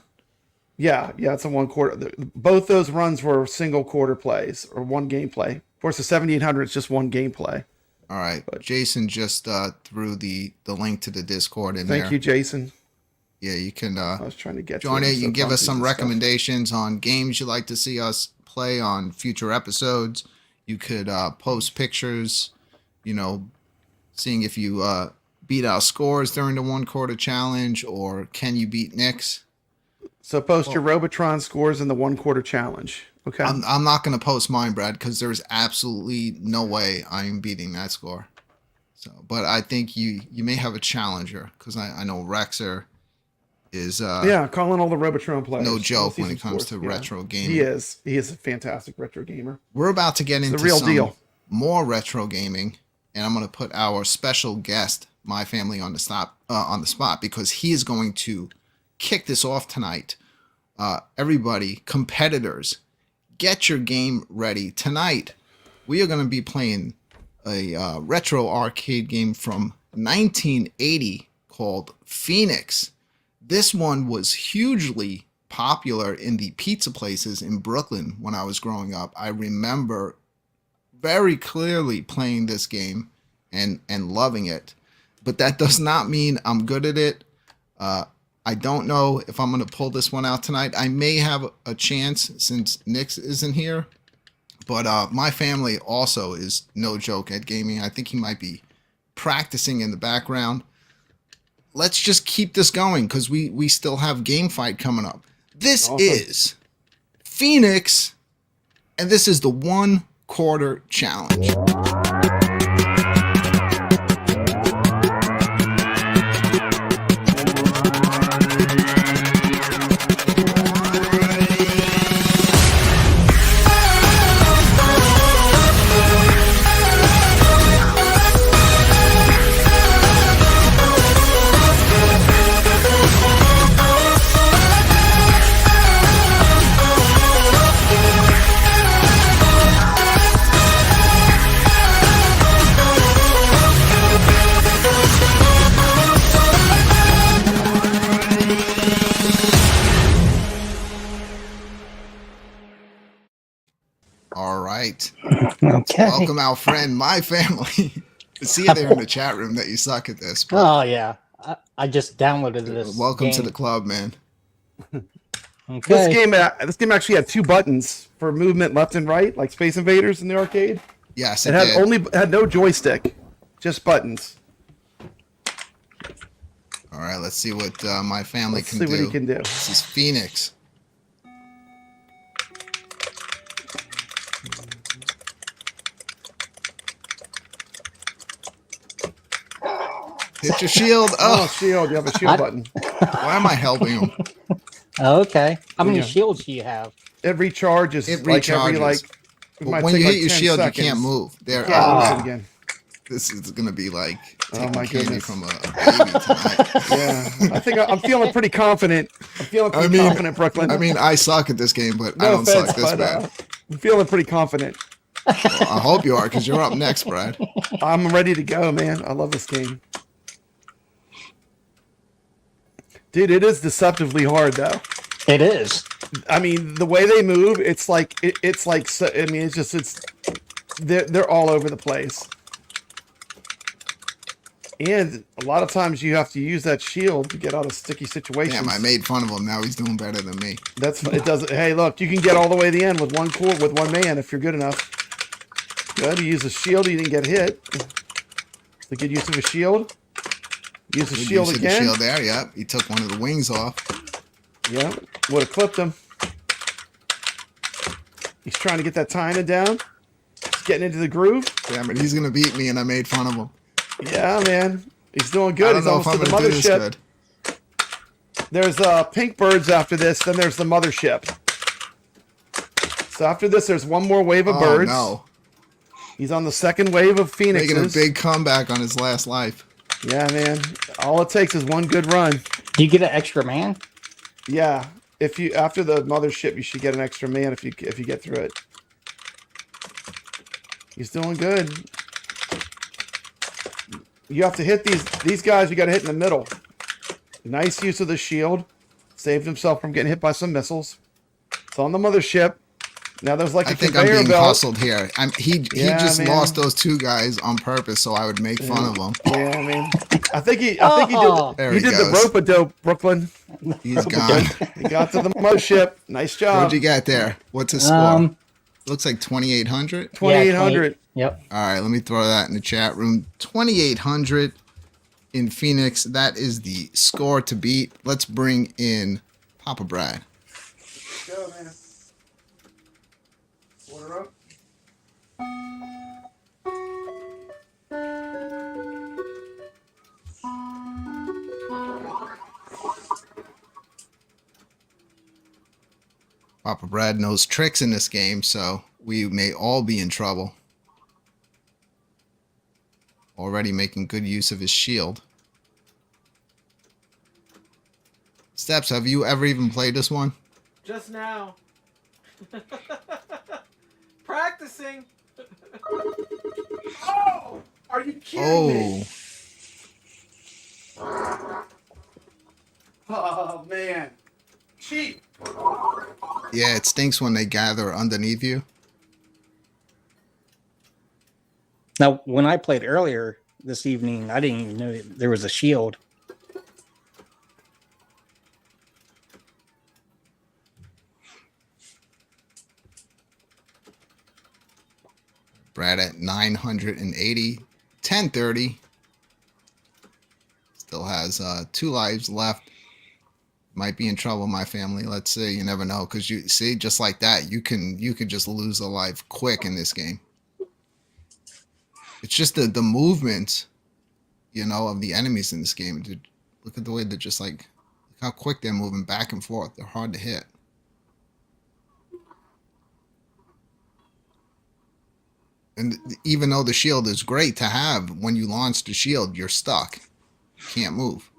Yeah, it's a 1/4. Both those runs were single quarter plays or one gameplay. Of course, the 7800 is just one gameplay. All right, but Jason just threw the link to the Discord in there. Thank you, Jason. Yeah, you can. I was trying to get join it. You can give us some recommendations on games you'd like to see us play on future episodes. You could post pictures. You know, seeing if you beat our scores during the 1/4 challenge, or can you beat Nick's? So post your Robotron scores in the 1/4 challenge. Okay. I'm not going to post mine, Brad, because there's absolutely no way I'm beating that score. So, but I think you may have a challenger, because I know Rexer is calling all the Robotron players. No joke when it comes to retro gaming. He is a fantastic retro gamer. We're about to get into the real some deal. More retro gaming, and I'm going to put our special guest, my family, on the spot, because he is going to kick this off tonight. Everybody, competitors, get your game ready. Tonight, we are going to be playing a retro arcade game from 1980 called Phoenix. This one was hugely popular in the pizza places in Brooklyn when I was growing up. I remember very clearly playing this game and loving it. But that does not mean I'm good at it. I don't know if I'm going to pull this one out tonight. I may have a chance since Nick isn't here. But my family also is no joke at gaming. I think he might be practicing in the background. Let's just keep this going because we still have game fight coming up. This is Phoenix, and this is the 1/4 challenge. All right. Okay. Welcome our friend, my family. See you there in the chat room that you suck at this. Oh yeah, I just downloaded this. Welcome to the club, man. Okay. This game actually had 2 buttons for movement left and right, like Space Invaders in the arcade. Yes, it had no joystick, just buttons. All right, let's see what my family Let's see what he can do. This is Phoenix. Hit your shield. Oh, shield. You have a shield button. Why am I helping him? Okay. How many shields do you have? It recharges. It recharges. When you hit your shield, you can't move. There. Again. This is gonna be like taking my candy goodness. from a baby tonight. Yeah, I think I'm feeling pretty confident. Confident, Brooklyn. I mean, I suck at this game, but I don't suck this bad. I'm feeling pretty confident. Well, I hope you are, because you're up next, Brad. I'm ready to go, man. I love this game. Dude, it is deceptively hard, though. It is. I mean, the way they move, it's like they're all over the place. And a lot of times you have to use that shield to get out of sticky situations. Damn, I made fun of him. Now he's doing better than me. That's it. Doesn't. Hey, look, you can get all the way to the end with one core with one man if you're good enough. Good. You use a shield. You didn't get hit. The good use of a shield. Use the Good shield use of again. the shield there. Yep. He took one of the wings off. Yeah. Would have clipped him. He's trying to get that timing down. He's getting into the groove. Damn it, he's gonna beat me, and I made fun of him. Yeah, man. He's doing good. I don't He's know if almost I'm to the gonna do this mothership. good. There's pink birds after this. Then there's the mothership. So after this, there's one more wave of Oh birds. no! He's on the second wave of phoenixes. Making a big comeback on his last life. Yeah, man. All it takes is one good run. Do you get an extra man? Yeah. If you after the mothership, you should get an extra man if you get through it. He's doing good. You have to hit these guys. You got to hit in the middle. Nice use of the shield. Saved himself from getting hit by some missiles. It's on the mothership. Now there's like a I think I'm conveyor being belt. hustled here. He Yeah, just man. lost those two guys on purpose, so I would make fun of him. Yeah, I mean, I think he There did he the goes. rope-a-dope, Brooklyn. He's gone. He got to the mothership. Nice job. What'd you get there? What's his score? Looks like 2,800. 2,800. Yep. All right, let me throw that in the chat room. 2,800 in Phoenix. That is the score to beat. Let's bring in Papa Brad. Go, man. Order up. Papa Brad knows tricks in this game, so we may all be in trouble. Already making good use of his shield. Steps, have you ever even played this one? Just now. Practicing. Oh! Are you kidding me? Oh, man. Cheap. Yeah, it stinks when they gather underneath you. Now, when I played earlier this evening, I didn't even know there was a shield. Brad at 980, 1030. Still has 2 lives left. Might be in trouble, my family. Let's see. You never know, because you see, just like that, you can just lose a life quick in this game. It's just the movement, you know, of the enemies in this game. Dude, look at the way they're just like, look how quick they're moving back and forth. They're hard to hit. And even though the shield is great to have, when you launch the shield, you're stuck. You can't move.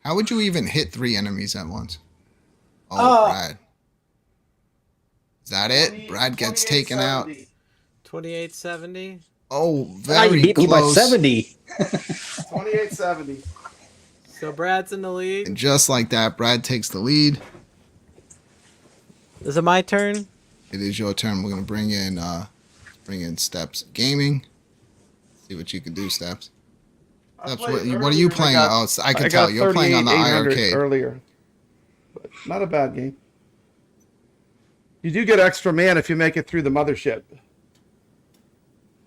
How would you even hit 3 enemies at once? Oh, Brad. Is that it? Brad gets taken out. 2870. Oh, Ah, very you beat me by close. 70. 2870. So Brad's in the lead. And just like that, Brad takes the lead. Is it my turn? It is your turn. We're gonna bring in Steps Gaming. See what you can do, Steps. Steps, what are you playing? I can tell you're playing on the Rcade earlier. But not a bad game. You do get extra man if you make it through the mothership.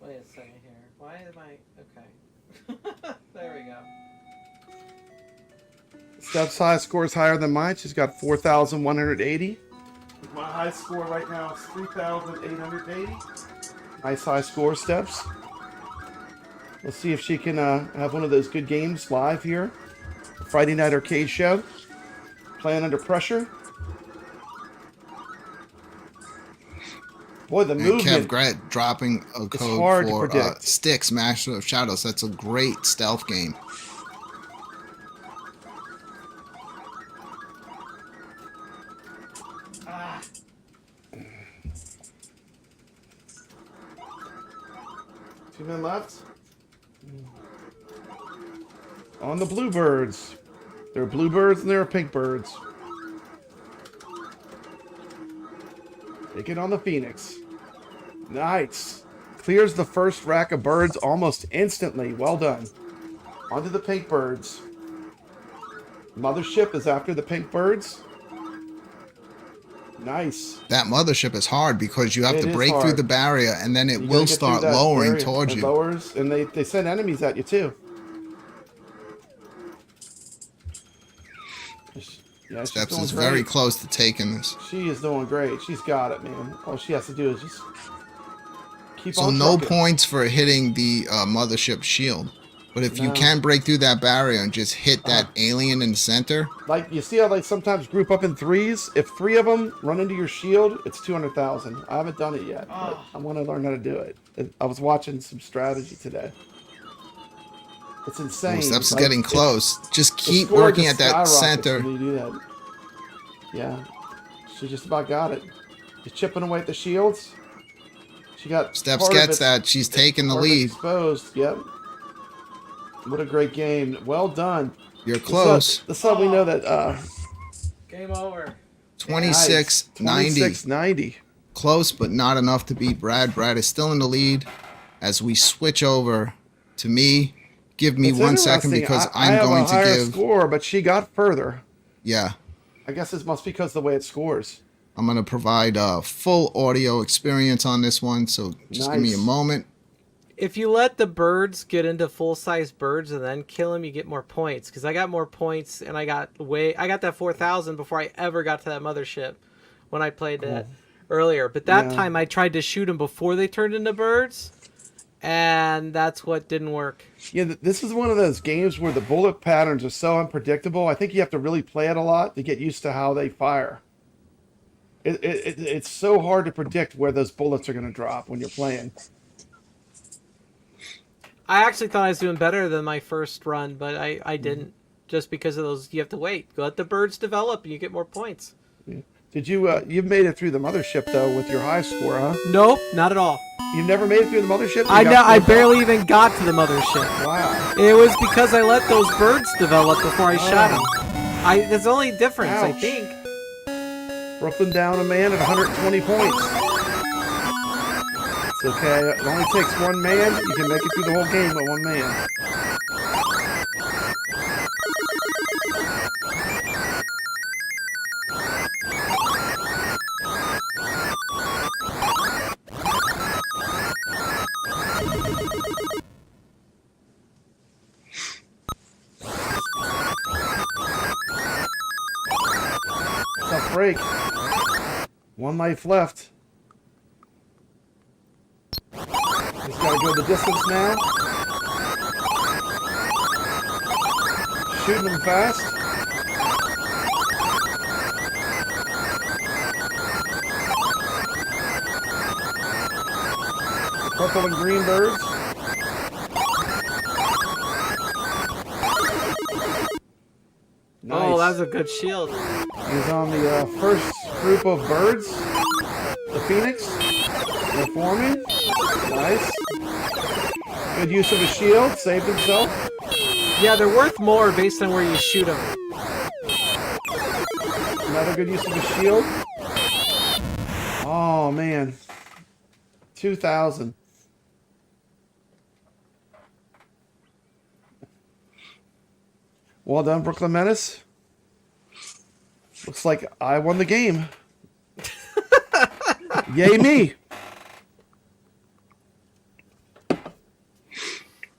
Wait a second here. Why am I... Okay. There we go. Steps' high score is higher than mine. She's got 4,180. My high score right now is 3,880. Nice high score, Steps. Let's see if she can have one of those good games live here. Friday Night Arcade Show. Playing under pressure. Boy, the And movement. Kev Gret dropping a code hard to for predict. Styx Master of Shadows. That's a great stealth game. Two men left. On the bluebirds. There are bluebirds and there are pink birds. Take it on the Phoenix. Nice. Clears the first rack of birds almost instantly. Well done. Onto the pink birds. Mothership is after the pink birds. Nice. That mothership is hard because you have It to is break through hard. the barrier and then it You will gotta get through start that lowering barrier. towards It you. lowers, and they send enemies at you too. Yeah, she's Steps doing is great. very close to taking this. She is doing great. She's got it, man. All she has to do is just keep So on no trucking. points for hitting the mothership shield. But if you No. can break through that barrier and just hit that alien in the center, Like, you see how they sometimes group up in threes? If 3 of them run into your shield, it's 200,000. I haven't done it yet, but I want to learn how to do it. I was watching some strategy today. It's insane. ooh, Steps is Like, getting close. Just the keep score working just at that skyrockets center. when you do that. Yeah, she just about got it. She's chipping away at the shields. She got Steps part of gets it- that. She's taking the part of it lead. exposed. Yep. What a great game. Well done. You're close. This is how we know that. Game over. 26-90. 26-90. Close, but not enough to beat Brad. Brad is still in the lead. As we switch over to me, give me It's 1 second interesting. because I I'm have going a higher to give. score, but she got further. Yeah, I guess this must be because of the way it scores. I'm going to provide a full audio experience on this one. So just give me a Nice. moment. If you let the birds get into full-size birds and then kill them, you get more points. Because I got more points, and I got that 4,000 before I ever got to that mothership when I played that earlier. But that Yeah. time I tried to shoot them before they turned into birds, and that's what didn't work. Yeah, this is one of those games where the bullet patterns are so unpredictable. I think you have to really play it a lot to get used to how they fire. It's so hard to predict where those bullets are going to drop when you're playing. I actually thought I was doing better than my first run, but I didn't. Just because of those, you have to wait. Let the birds develop, and you get more points. Did you? You've made it through the mothership though with your high score, huh? Nope, not at all. You've never made it through the mothership. I barely even got to the mothership. Wow. It was because I let those birds develop before I shot them. That's the only difference, I Ouch. think. Brooklyn down a man at 120 points. It's okay. It only takes one man. You can make it through the whole game with one man. Tough break. One life left. He's got to go the distance now. Shooting him fast. Purple and green birds. Nice. Oh, that was a good shield. He's on the first group of birds. The Phoenix. They're forming. Nice. Good use of a shield. Saved himself. Yeah, they're worth more based on where you shoot them. Another good use of a shield. Oh, man. 2,000. Well done, Brooklyn Menace. Looks like I won the game. Yay me.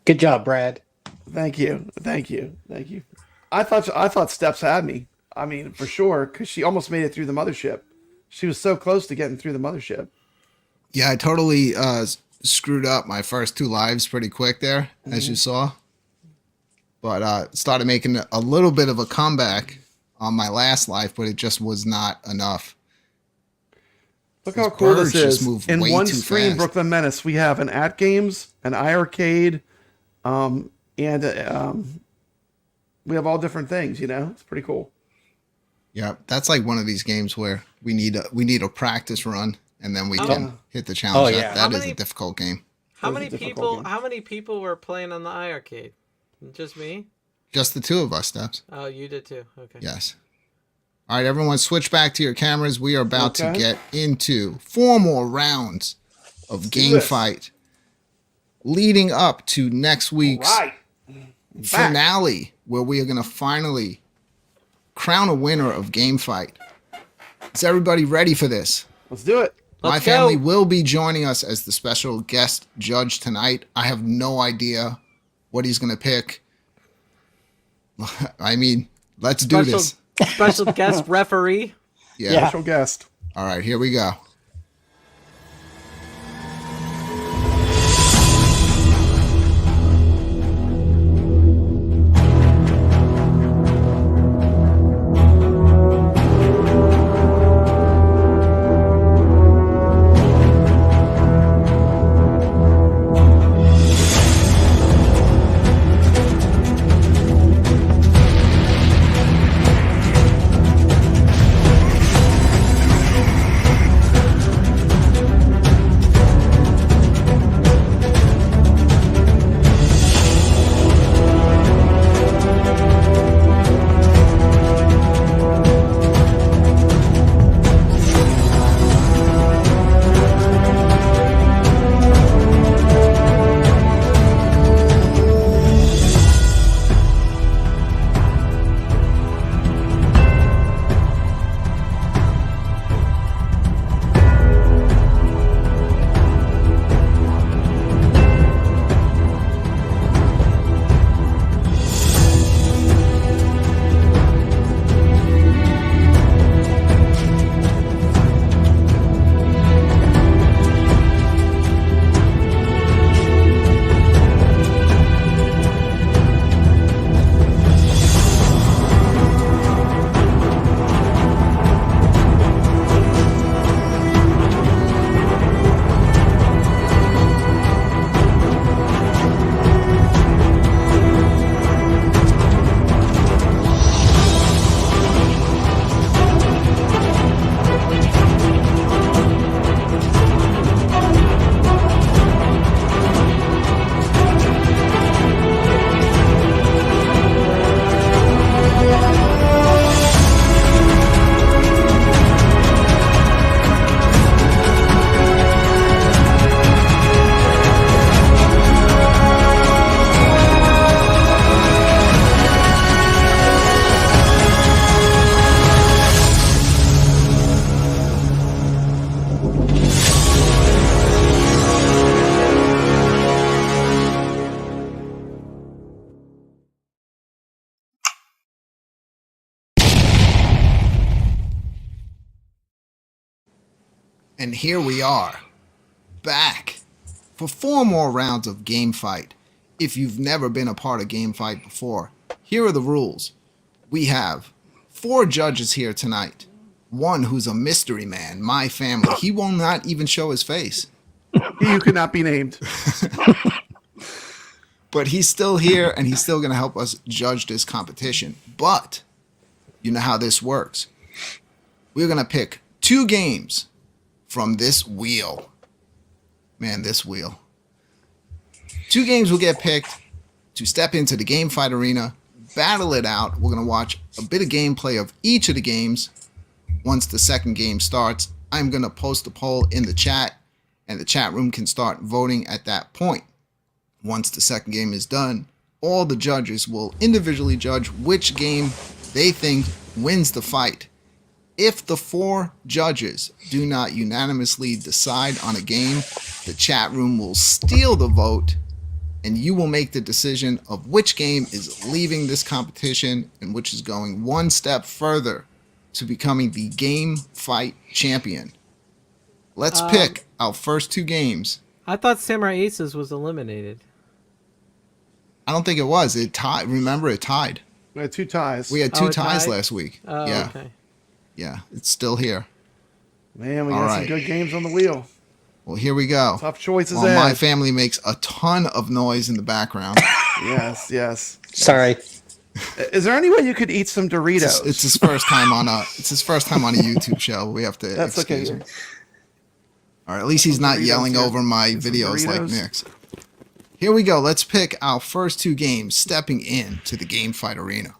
Good job, Brad. Thank you. Thank you. Thank you. I thought Steps had me. I mean, for sure, because she almost made it through the mothership. She was so close to getting through the mothership. Yeah, I totally screwed up my first 2 lives pretty quick there, as you saw. But started making a little bit of a comeback on my last life, but it just was not enough. Look how These cool birds this just is. move In way one too screen, fast. Brooklyn Menace, we have an at games, an iArcade, and we have all different things, you know? It's pretty cool. Yeah, that's like one of these games where we need a practice run, and then we can hit the challenge. Oh, yeah. That is a difficult game. How Those are many difficult people? games. How many people were playing on the iArcade? Just me? Just the 2 of us, Steps. Oh, you did too. Okay. Yes. All right, everyone, switch back to your cameras. We are about to Okay. get into 4 more rounds of game this. fight, leading up to next week's Right. finale, where we are going to finally crown a winner of game fight. Is everybody ready for this? Let's do it. My Let's family go. will be joining us as the special guest judge tonight. I have no idea what he's going to pick. I mean, let's do this. Special guest referee. Yeah. Yeah. Special guest. All right, here we go. And here we are, back for 4 more rounds of Game Fight. If you've never been a part of Game Fight before, here are the rules. We have 4 judges here tonight. One who's a mystery man, my family. He will not even show his face. You could not be named. But he's still here, and he's still going to help us judge this competition. But you know how this works. We're going to pick 2 games from this wheel. Man, this wheel. 2 games will get picked to step into the Game Fight arena, battle it out. We're going to watch a bit of gameplay of each of the games. Once the second game starts, I'm going to post a poll in the chat, and the chat room can start voting at that point. Once the second game is done, all the judges will individually judge which game they think wins the fight. If the 4 judges do not unanimously decide on a game, the chat room will steal the vote, and you will make the decision of which game is leaving this competition and which is going one step further to becoming the Game Fight champion. Let's pick our first 2 games. I thought Samurai Aces was eliminated. I don't think it was. It tied. Remember, it tied. We had 2 ties. We had 2 it ties tied? last week. Oh, yeah. okay. Yeah, it's still here. Man, we All got right. some good games on the wheel. Well, here we go. Tough choices While ahead. my family makes a ton of noise in the background. Yes, yes. Sorry. Is there any way you could eat some Doritos? It's his first time on a YouTube show. We have to That's excuse okay. him. All right, at least he's not Doritos yelling here. over my Get some videos like Doritos. Nick's. Here we go. Let's pick our first 2 games stepping in to the Game Fight arena.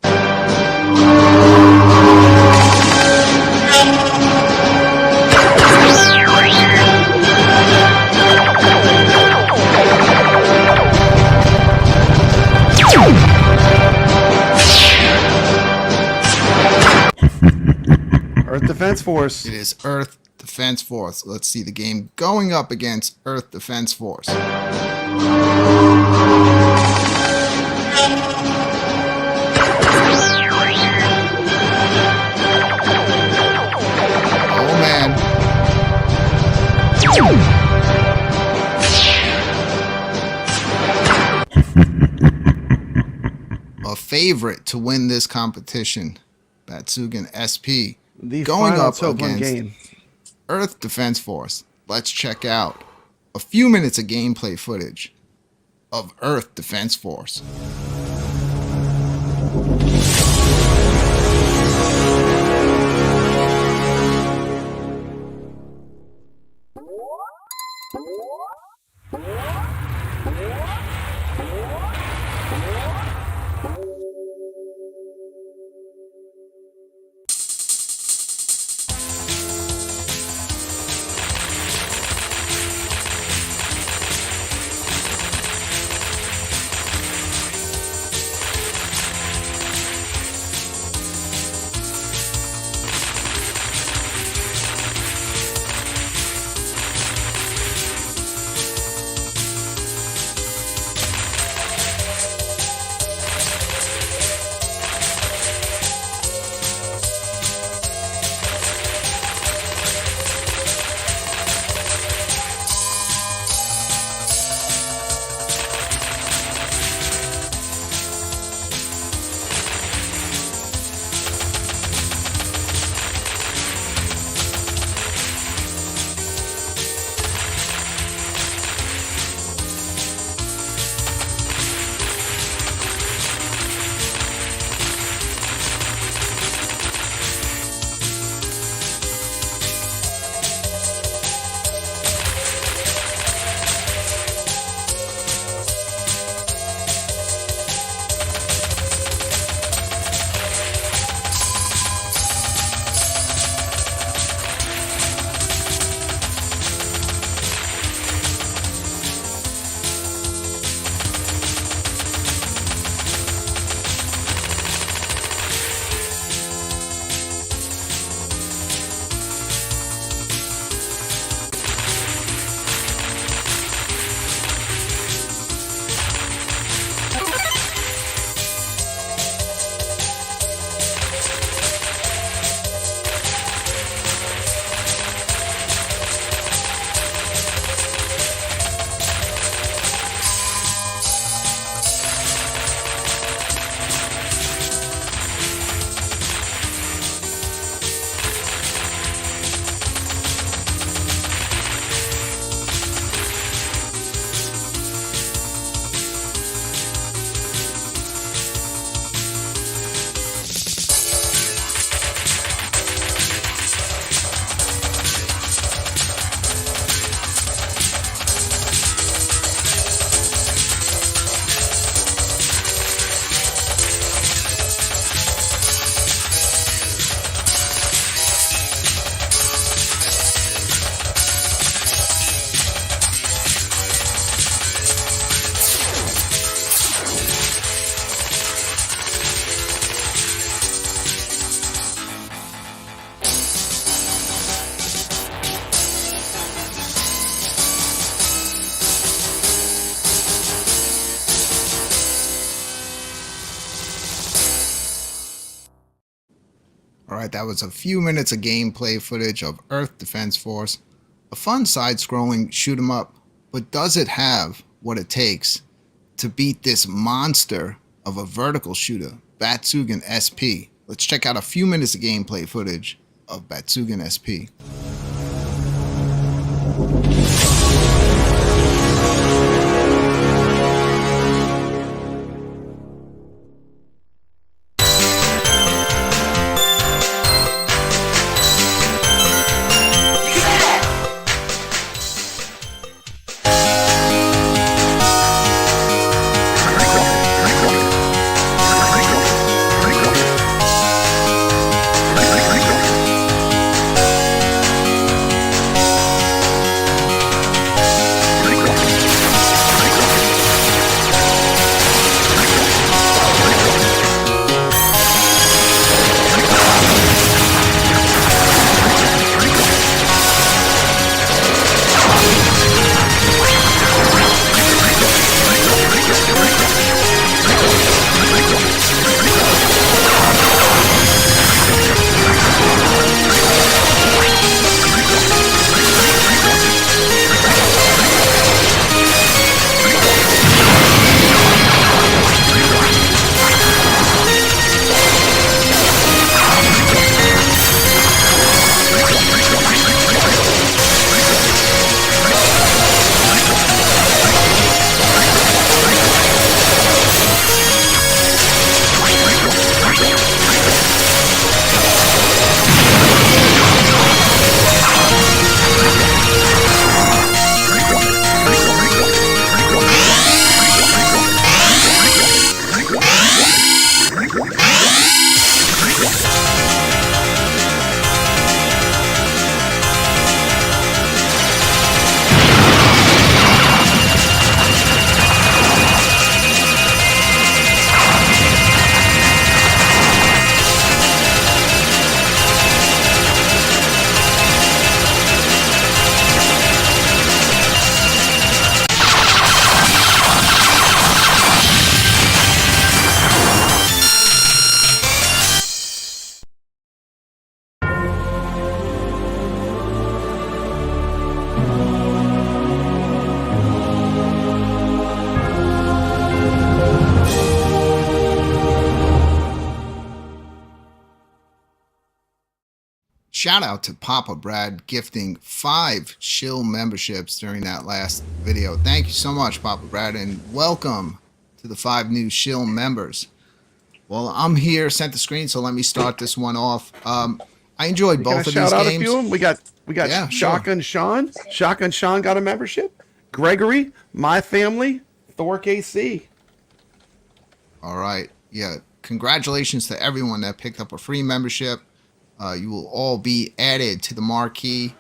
Defense Force. It is Earth Defense Force. Let's see the game going up against Earth Defense Force. Oh man. A favorite to win this competition, Batsugan SP, The going final up Token against game. Earth Defense Force. Let's check out a few minutes of gameplay footage of Earth Defense Force. Alright, that was a few minutes of gameplay footage of Earth Defense Force. A fun side-scrolling shoot 'em up, but does it have what it takes to beat this monster of a vertical shooter, Batsugan SP? Let's check out a few minutes of gameplay footage of Batsugan SP. Shout out to Papa Brad gifting 5 shill memberships during that last video. Thank you so much, Papa Brad, and welcome to the 5 new shill members. Well, I'm here, sent the screen, so let me start this one off. I enjoyed both of these shout out games. a few of them? We got Yeah, Shotgun Sean. Shotgun Sean got a membership. Gregory, My Family, Thork AC. All right. Yeah. Congratulations to everyone that picked up a free membership. You will all be added to the marquee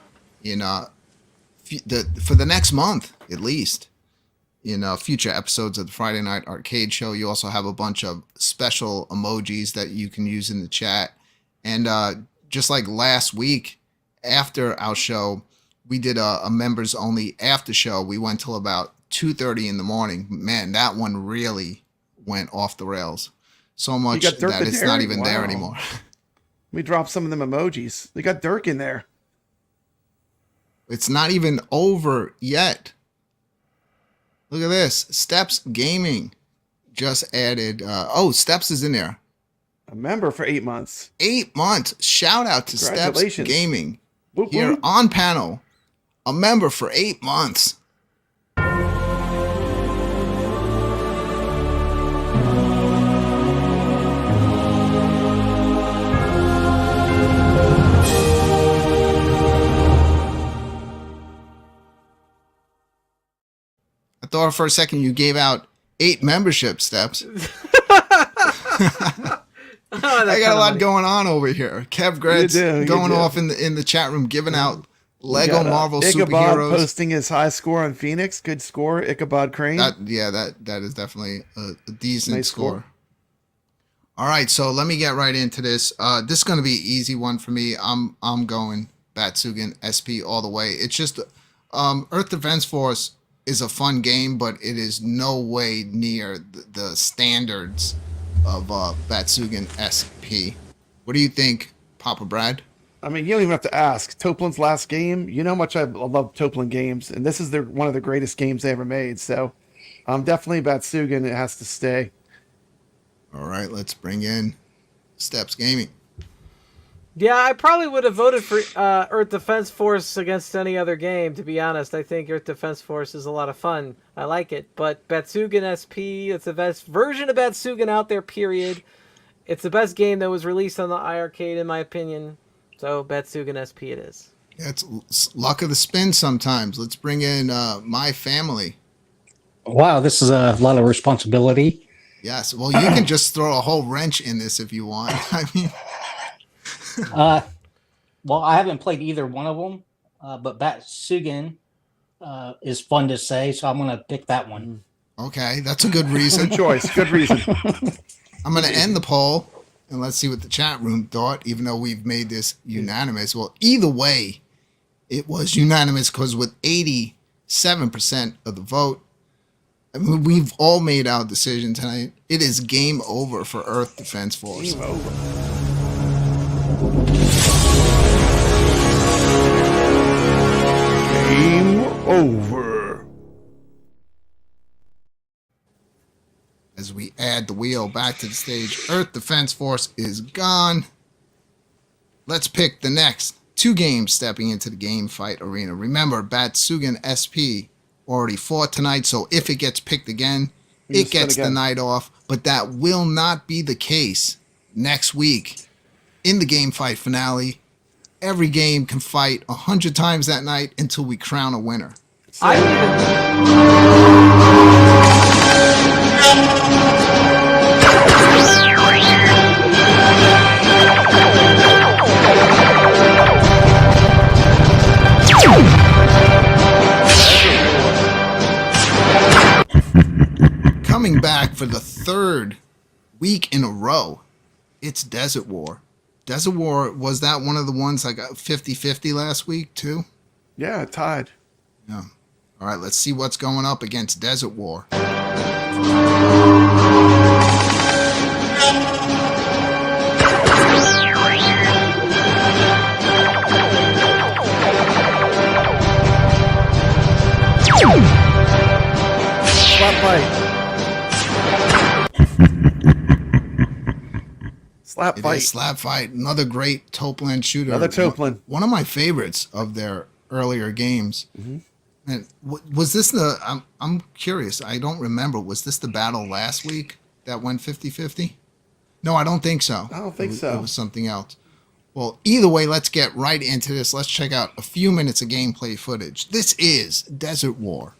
in for the next month, at least. In future episodes of the Friday Night Arcade Show. You also have a bunch of special emojis that you can use in the chat. And just like last week, after our show, we did a members only after show. We went till about 2:30 in the morning. Man, that one really went off the rails. So much that it's not even there anymore. We dropped some of them emojis. They got Dirk in there. It's not even over yet. Look at this. Steps Gaming just added. Steps is in there. A member for 8 months. 8 months. Shout out to Steps Congratulations. Gaming. Whoop, Here whoop. on panel. A member for 8 months. I thought for a second you gave out 8 membership steps. I got a lot going on over here. Kev Gretz going off in the chat room, giving out Lego Marvel Ichabod superheroes. Posting his high score on Phoenix. Good score, Ichabod Crane. That is definitely a decent Nice score. All right, so let me get right into this. This is going to be an easy one for me. I'm going Batsugan SP all the way. It's just Earth Defense Force is a fun game, but it is no way near the standards of Batsugan SP. What do you think, Papa Brad? I mean, you don't even have to ask. Toplin's last game, you know how much I love Toplin games, and this is one of the greatest games they ever made. So, definitely Batsugan. It has to stay. All right, let's bring in Steps Gaming. Yeah, I probably would have voted for Earth Defense Force against any other game, to be honest. I think Earth Defense Force is a lot of fun. I like it. But Batsugan SP, it's the best version of Batsugan out there, period. It's the best game that was released on the iArcade, in my opinion. So, Batsugan SP it is. Yeah, it's luck of the spin sometimes. Let's bring in My Family. Wow, this is a lot of responsibility. Yes, well, you can just throw a whole wrench in this if you want. I mean... Well, I haven't played either one of them, but Batsugan is fun to say, so I'm going to pick that one. Okay, that's a good reason. Good choice. Good reason. I'm going to end the poll, and let's see what the chat room thought, even though we've made this unanimous. Well, either way, it was unanimous because with 87% of the vote, I mean, we've all made our decision tonight. It is game over for Earth Defense Force. Game over. Game over. As we add the wheel back to the stage, Earth Defense Force is gone. Let's pick the next 2 games stepping into the game fight arena. Remember, Batsugan SP already fought tonight, so if it gets picked again, it gets the night off. But that will not be the case next week in the game fight finale. Every game can fight 100 times that night until we crown a winner. Coming back for the 3rd week in a row, it's Desert War. Desert War, was that one of the ones I got 50-50 last week too? Yeah, tied. Yeah. All right, let's see what's going up against Desert War. Spotlight. Slap It fight. is Slap Fight, another great Toaplan shooter. Another Toaplan. One of my favorites of their earlier games. And was this the? I'm curious. I don't remember. Was this the battle last week that went 50-50? No, I don't think so. I don't think so. It was something else. Well, either way, let's get right into this. Let's check out a few minutes of gameplay footage. This is Desert War.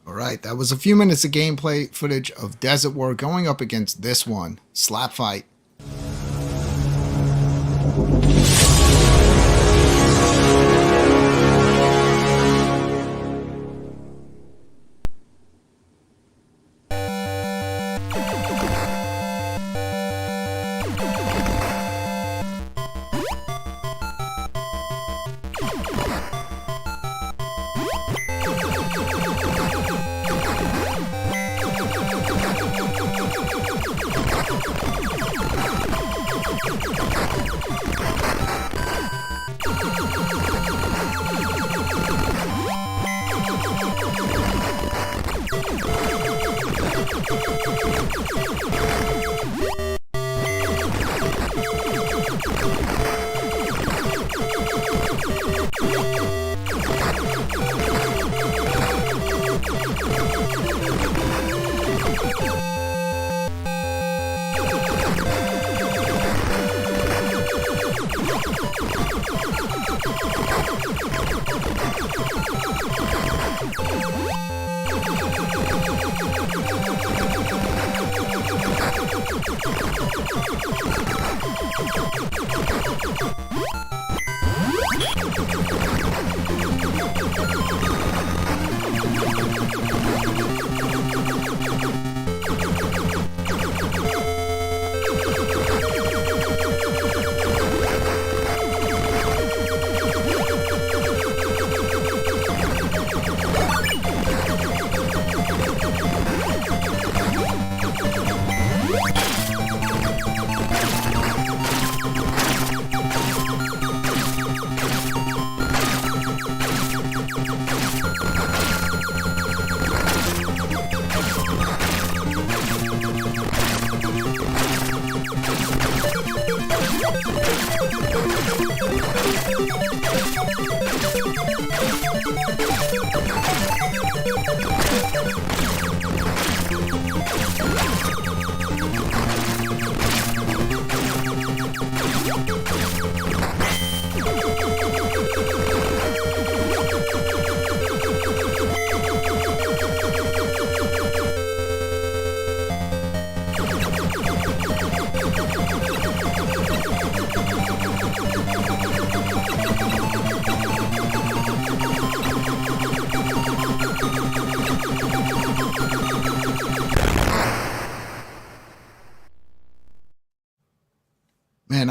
All right, that was a few minutes of gameplay footage of Desert War going up against this one, Slap Fight.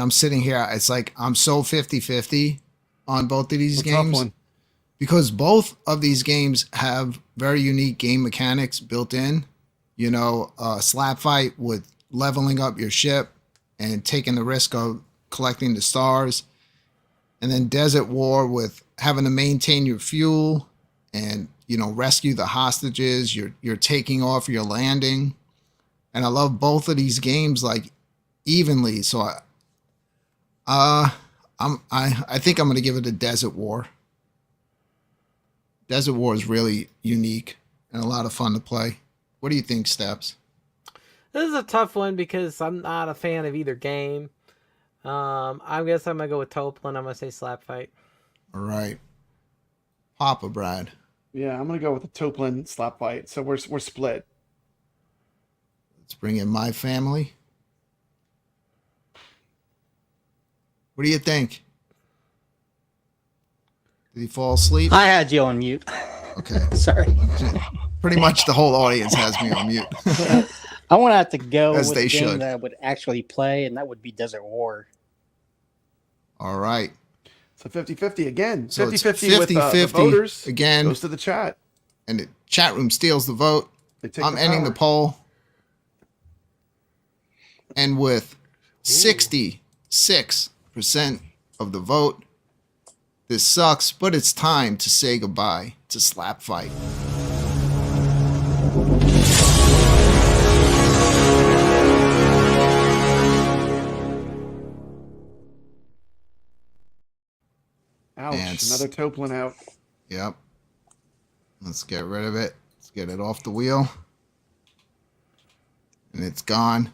and I'm sitting here. It's like I'm so 50-50 on both of these games because both of these games have very unique game mechanics built in. You know, Slap Fight with leveling up your ship and taking the risk of collecting the stars, and then Desert War with having to maintain your fuel and, you know, rescue the hostages. You're taking off, you're landing, and I love both of these games like evenly. So I think I'm gonna give it a Desert War. Desert War is really unique and a lot of fun to play. What do you think, Steps? This is a tough one because I'm not a fan of either game. I guess I'm gonna go with Toplin. I'm gonna say Slap Fight. All right, Papa Brad. Yeah, I'm gonna go with the Toplin Slap Fight. So we're split. Let's bring in my family. What do you think? Did he fall asleep? I had you on mute. Okay. Sorry. Pretty much the whole audience has me on mute. I want to have to go As with they a game should. that I would actually play, and that would be Desert War. All right. So 50-50 again. So it's 50-50 with the 50-50 voters. again. Goes to the chat. And the chat room steals the vote. They take I'm the ending power. the poll. And with 66% of the vote, this sucks, but it's time to say goodbye to Slap Fight. Ouch, And another Toplin out. Yep. Let's get rid of it. Let's get it off the wheel. And it's gone.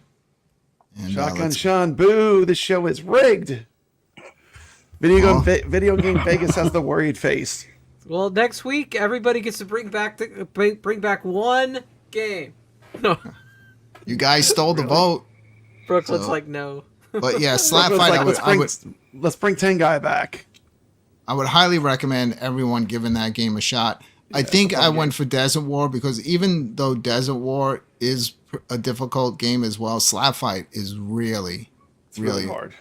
And Shotgun Sean, boo! This show is rigged. Video game Vegas has the worried face. Well, next week everybody gets to bring back one game. No, you guys stole the vote. Brooklyn's So- like no. But yeah, Slap Brooklyn's Fight, like, let's bring 10 guy back. I would highly recommend everyone giving that game a shot. I think I went for Desert War because even though Desert War is a difficult game as well, Slap Fight is really hard.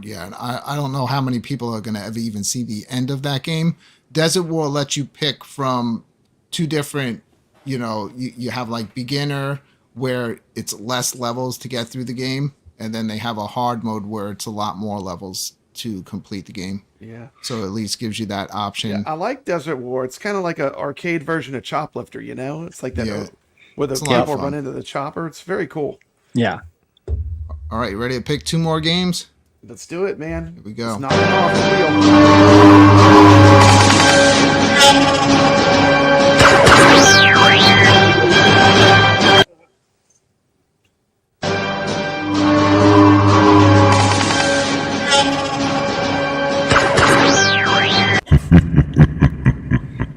Yeah, and I don't know how many people are going to ever even see the end of that game. Desert War lets you pick from two different, you know, you have like beginner where it's less levels to get through the game, and then they have a hard mode where it's a lot more levels to complete the game. Yeah. So at least gives you that option. Yeah, I like Desert War. It's kind of like an arcade version of Choplifter, you know? It's like that where the It's a lot of people fun. run into the chopper. It's very cool. Yeah. All right, you ready to pick two more games? Let's do it, man. Here we go. Let's knock it off the wheel.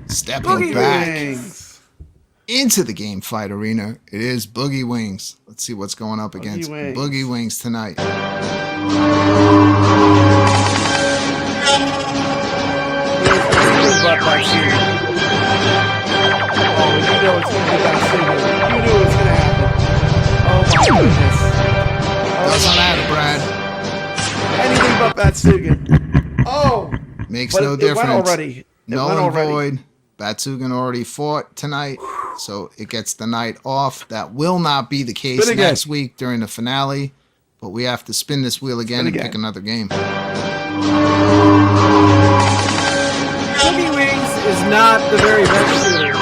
Stepping Boogie back Wings. into the game fight arena, it is Boogie Wings. Let's see what's going up against Wings. Boogie Wings tonight. Anything but vaccine. Oh, you know it's going to be vaccine. You knew it was going to happen. Oh my goodness. Doesn't matter, Brad. Anything but Batsugan. Oh. Makes But no it difference. went already. It Null went and already. void. Batsugan already fought tonight, so it gets the night off. That will not be the case Spin again. next week during the finale, but we have to spin this wheel again Spin and again. pick another game. Boogie Wings is not the very best shooter.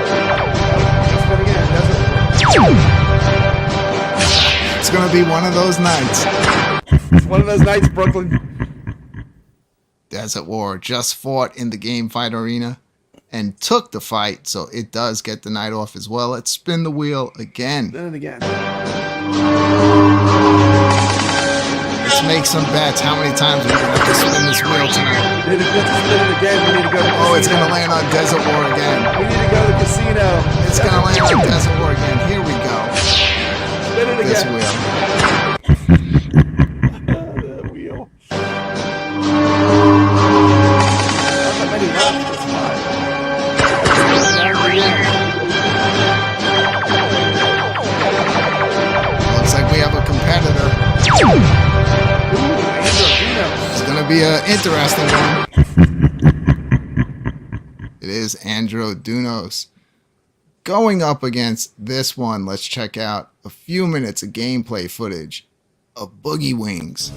Spin again. Desert. It's going to be one of those nights. It's one of those nights, Brooklyn. Desert War just fought in the game fight arena and took the fight, so it does get the night off as well. Let's spin the wheel again. Spin it again. Let's make some bets. How many times are we going to have to spin this wheel tonight? We need to spin it again. We need to go to the Oh, it's going to casino. land on Desert War again. We need to go to the casino. It's going to land on Desert War again. Here we go. Spin it This again. wheel. The wheel. Not that many left. It's fine. Down to the end. be an interesting one. It is Andro Dunos going up against this one. Let's check out a few minutes of gameplay footage of Boogie Wings.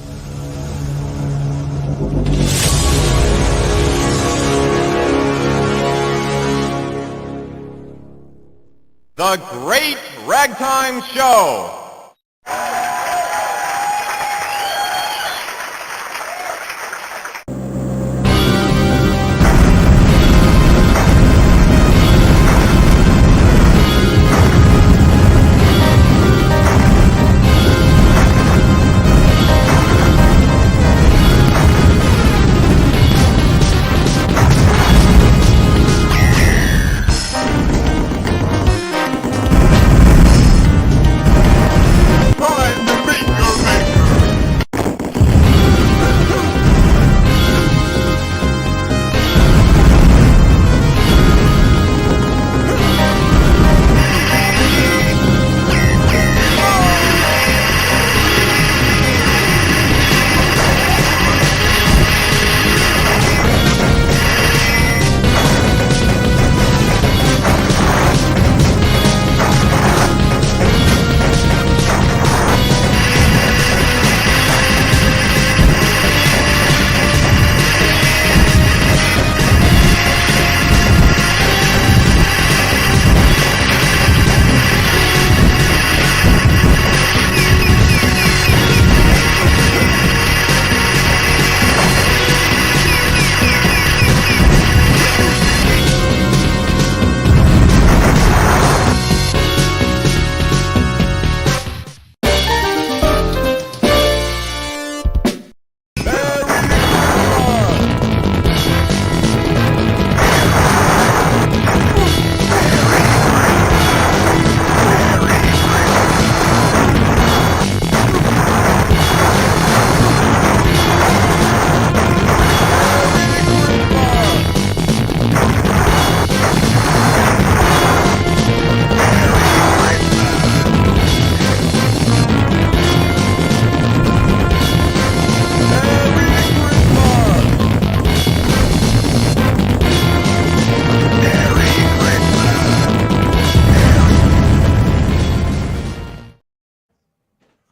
The Great Ragtime Show.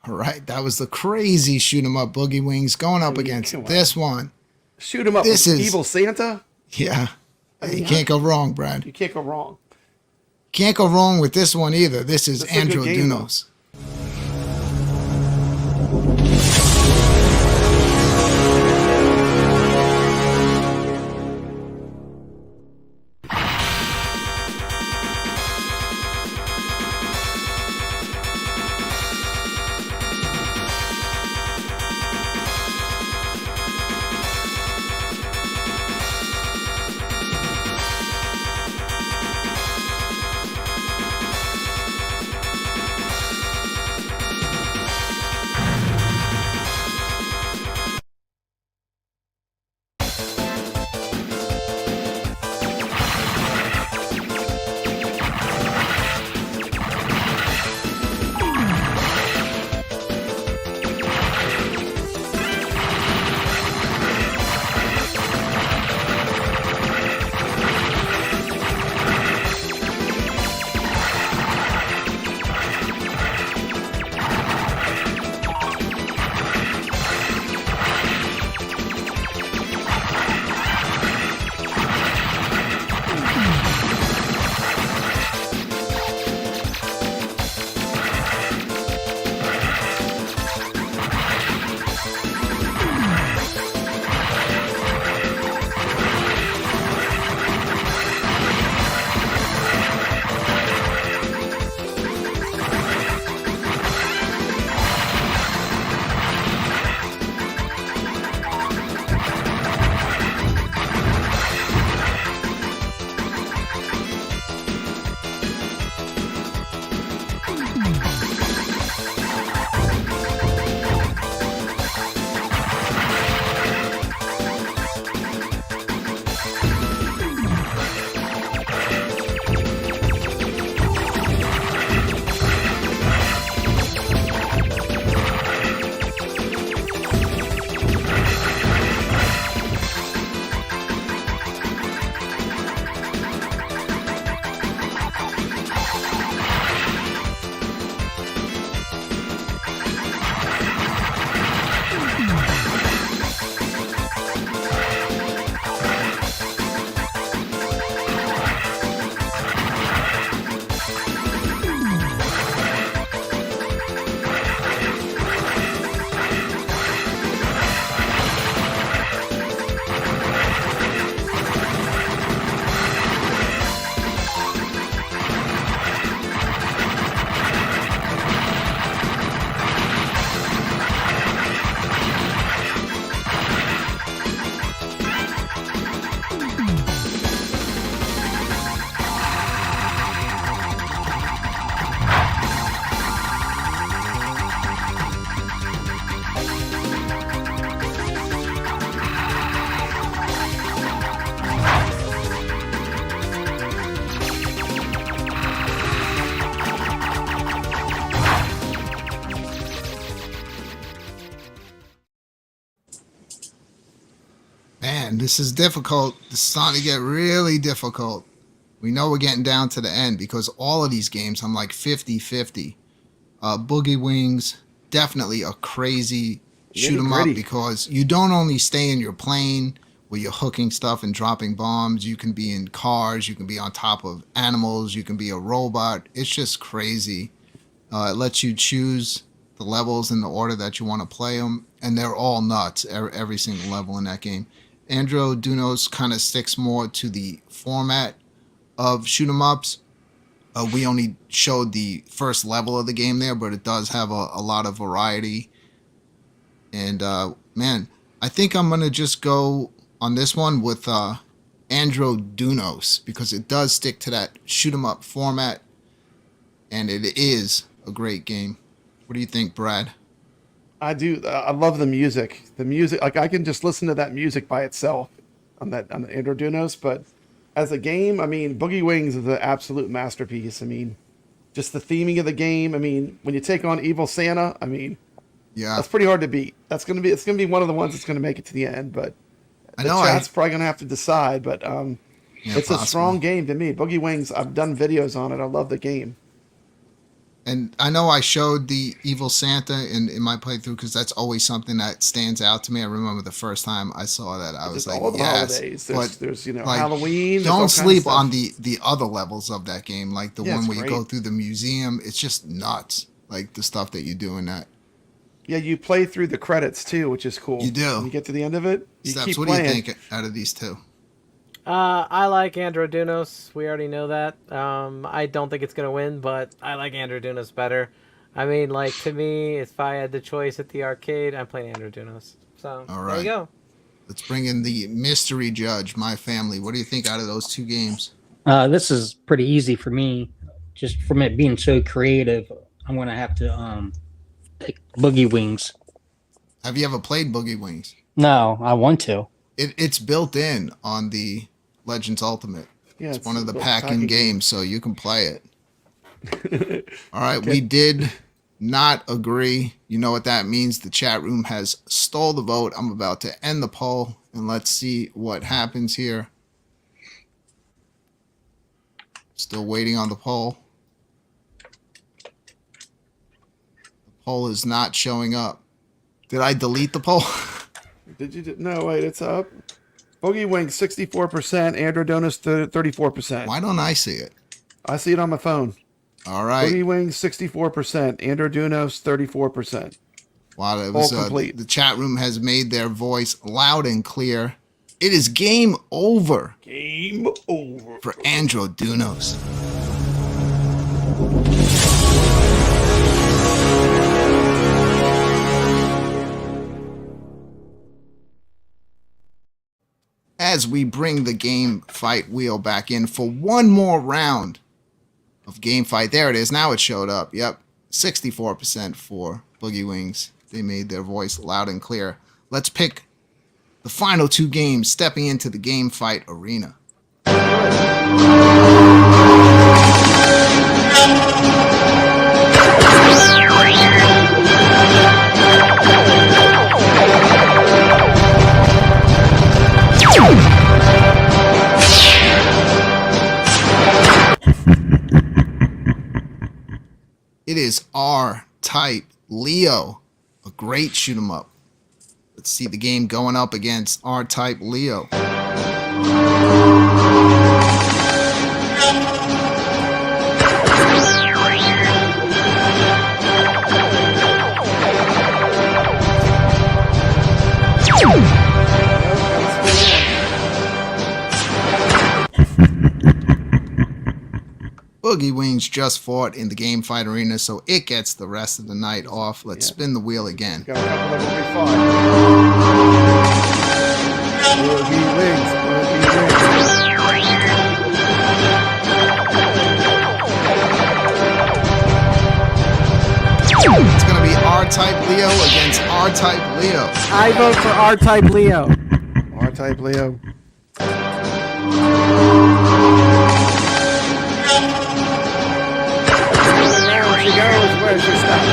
All right, that was the crazy shoot 'em up Boogie Wings going up against this one. Shoot him up This with is- Evil Santa. Yeah, you can't go wrong, Brad. You can't go wrong. Can't go wrong with this one either. This is This is a good Andro game, though. Dunos. this is difficult. This is starting to get really difficult. We know we're getting down to the end because all of these games, I'm like 50-50. Boogie Wings, definitely a crazy shoot 'em up because you don't only stay in your plane where you're hooking stuff and dropping bombs. You can be in cars. You can be on top of animals. You can be a robot. It's just crazy. It lets you choose the levels in the order that you want to play them, and they're all nuts, every single level in that game. Andro Dunos kind of sticks more to the format of shoot 'em ups. We only showed the first level of the game there, but it does have a lot of variety. And man, I think I'm gonna just go on this one with Andro Dunos because it does stick to that shoot 'em up format, and it is a great game. What do you think, Brad? I do. I love the music. The music, like I can just listen to that music by itself on the Andro Dunos, but as a game, I mean, Boogie Wings is an absolute masterpiece. I mean, just the theming of the game. I mean, when you take on Evil Santa, I mean, yeah, that's pretty hard to beat. It's gonna be one of the ones that's gonna make it to the end. But I know chat's probably gonna have to decide. But it's possible. a strong game to me. Boogie Wings. I've done videos on it. I love the game. And I know I showed the Evil Santa in my playthrough because that's always something that stands out to me. I remember the first time I saw that, I was like, all the yes. holidays. But There's like, Halloween. Don't sleep on the other levels of that game, like the one where you great. go through the museum. It's just nuts, like the stuff that you do in that. Yeah, you play through the credits too, which is cool. You do. When you get to the end of it, you Steps, keep what playing. do you think out of these two? I like Andro Dunos. We already know that. I don't think it's going to win, but I like Andro Dunos better. I mean, like, to me, if I had the choice at the arcade, I'm playing Andro Dunos. So, All right. there you go. Let's bring in the mystery judge, my family. What do you think out of those two games? This is pretty easy for me. Just from it being so creative, I'm going to have to pick Boogie Wings. Have you ever played Boogie Wings? No, I want to. It's built in on the Legends Ultimate. Yeah, it's one of the little pack-in games, so you can play it. All right, we did not agree. You know what that means. The chat room has stole the vote. I'm about to end the poll, and let's see what happens here. Still waiting on the poll. The poll is not showing up. Did I delete the poll? Did you? No, wait, it's up. Boogie Wings 64%, Andro Dunos 34%. Why don't I see it? I see it on my phone. All right. Boogie Wings 64%, Andro Dunos 34%. Wow, it was complete. The chat room has made their voice loud and clear. It is game over. Game over for Andro Dunos. As we bring the game fight wheel back in for one more round of game fight. There it is. Now it showed up. Yep. 64% for Boogie Wings. They made their voice loud and clear. Let's pick the final two games stepping into the game fight arena. It is R-Type Leo, a great shoot 'em up. Let's see the game going up against R-Type Leo. Boogie Wings just fought in the game fight arena, so it gets the rest of the night off. Let's spin the wheel again. Got a couple of them we fought. Boogie Wings, It's going to be R-Type Leo against R-Type Leo. I vote for R-Type Leo. R-Type Leo. She goes where she stops.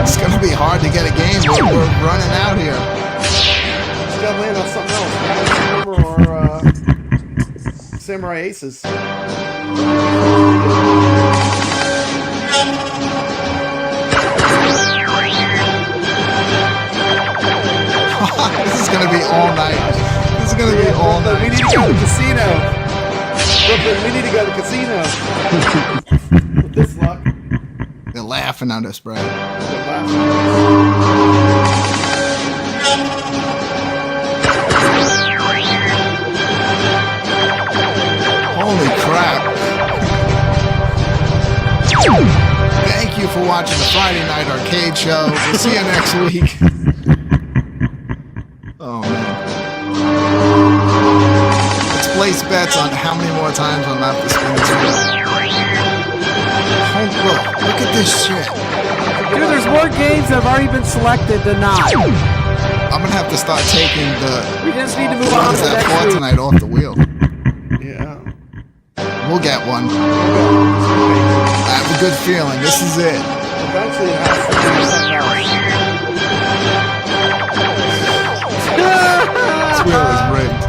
It's going to be hard to get a game. We're running out here. or Samurai Aces. This is gonna be all night. This is gonna be all Brooklyn, night. we need to go to the casino. Brooklyn, we need to go to the casino. With this luck. They're laughing at us, bro. Holy crap. Thank you for watching the Friday Night Arcade Show. We'll see you next week. Oh, man. Let's place bets on how many more times I'm going to have to spin this wheel. Look at this shit. Dude, there's more games that have already been selected than not. I'm going to have to start taking the... We just need to move on to the next week. Fortnite off the wheel. Yeah. We'll get one. I have a good feeling. This is it. Eventually it has to be something else. This wheel is rigged.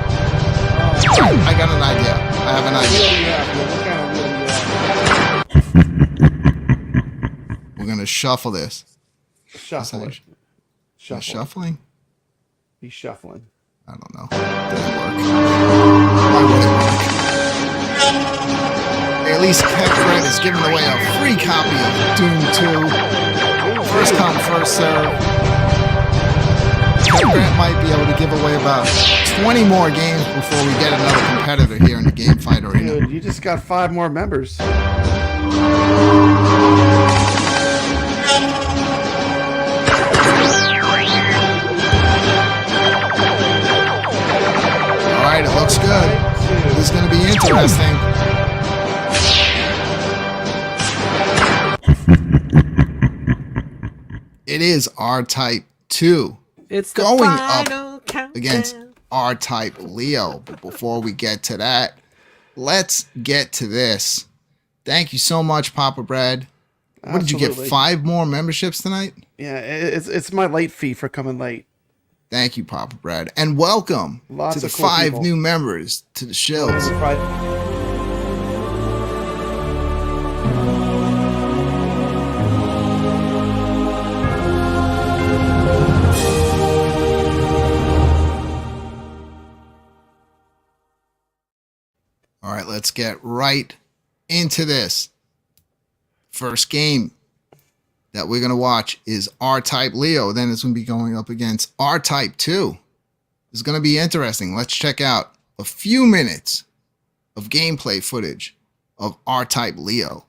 I got an idea. I have an idea. We're gonna shuffle this. Shuffle it. Shuffling? He's shuffling. I don't know. Didn't work. Why would it work? At least Red is giving away a free copy of Doom 2. First come, first serve. Grant might be able to give away about 20 more games before we get another competitor here in the Game Fight Arena. Dude, you just got 5 more members. Alright, it looks good. This is going to be interesting. It is R-Type 2. It's going up against R-Type Leo. But before we get to that, let's get to this. Thank you so much, Papa Brad. What did you get? 5 more memberships tonight? Yeah, it's my late fee for coming late. Thank you, Papa Brad. And welcome to the cool 5 people. new members to the shills. All right, let's get right into this. First game that we're going to watch is R-Type Leo. Then it's going to be going up against R-Type 2. It's going to be interesting. Let's check out a few minutes of gameplay footage of R-Type Leo.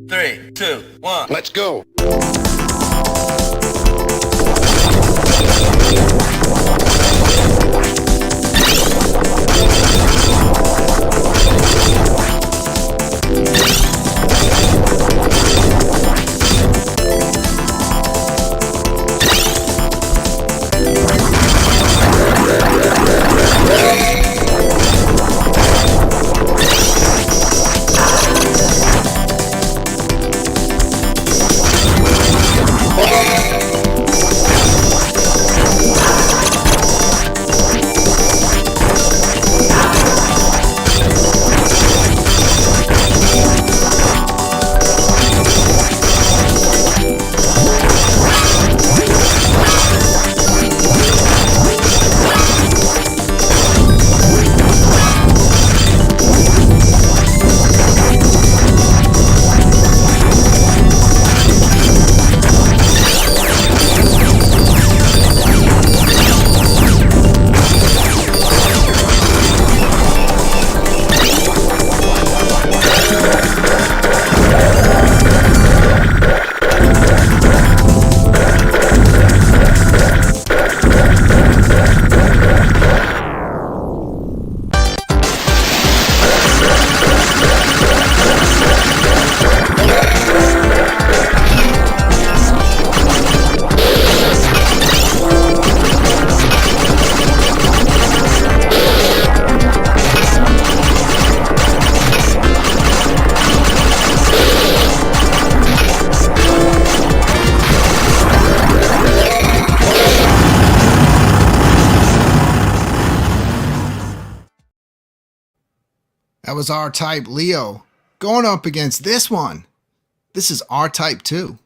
Three, two, one. Let's go. That was R-Type Leo going up against this one. This is R-Type 2.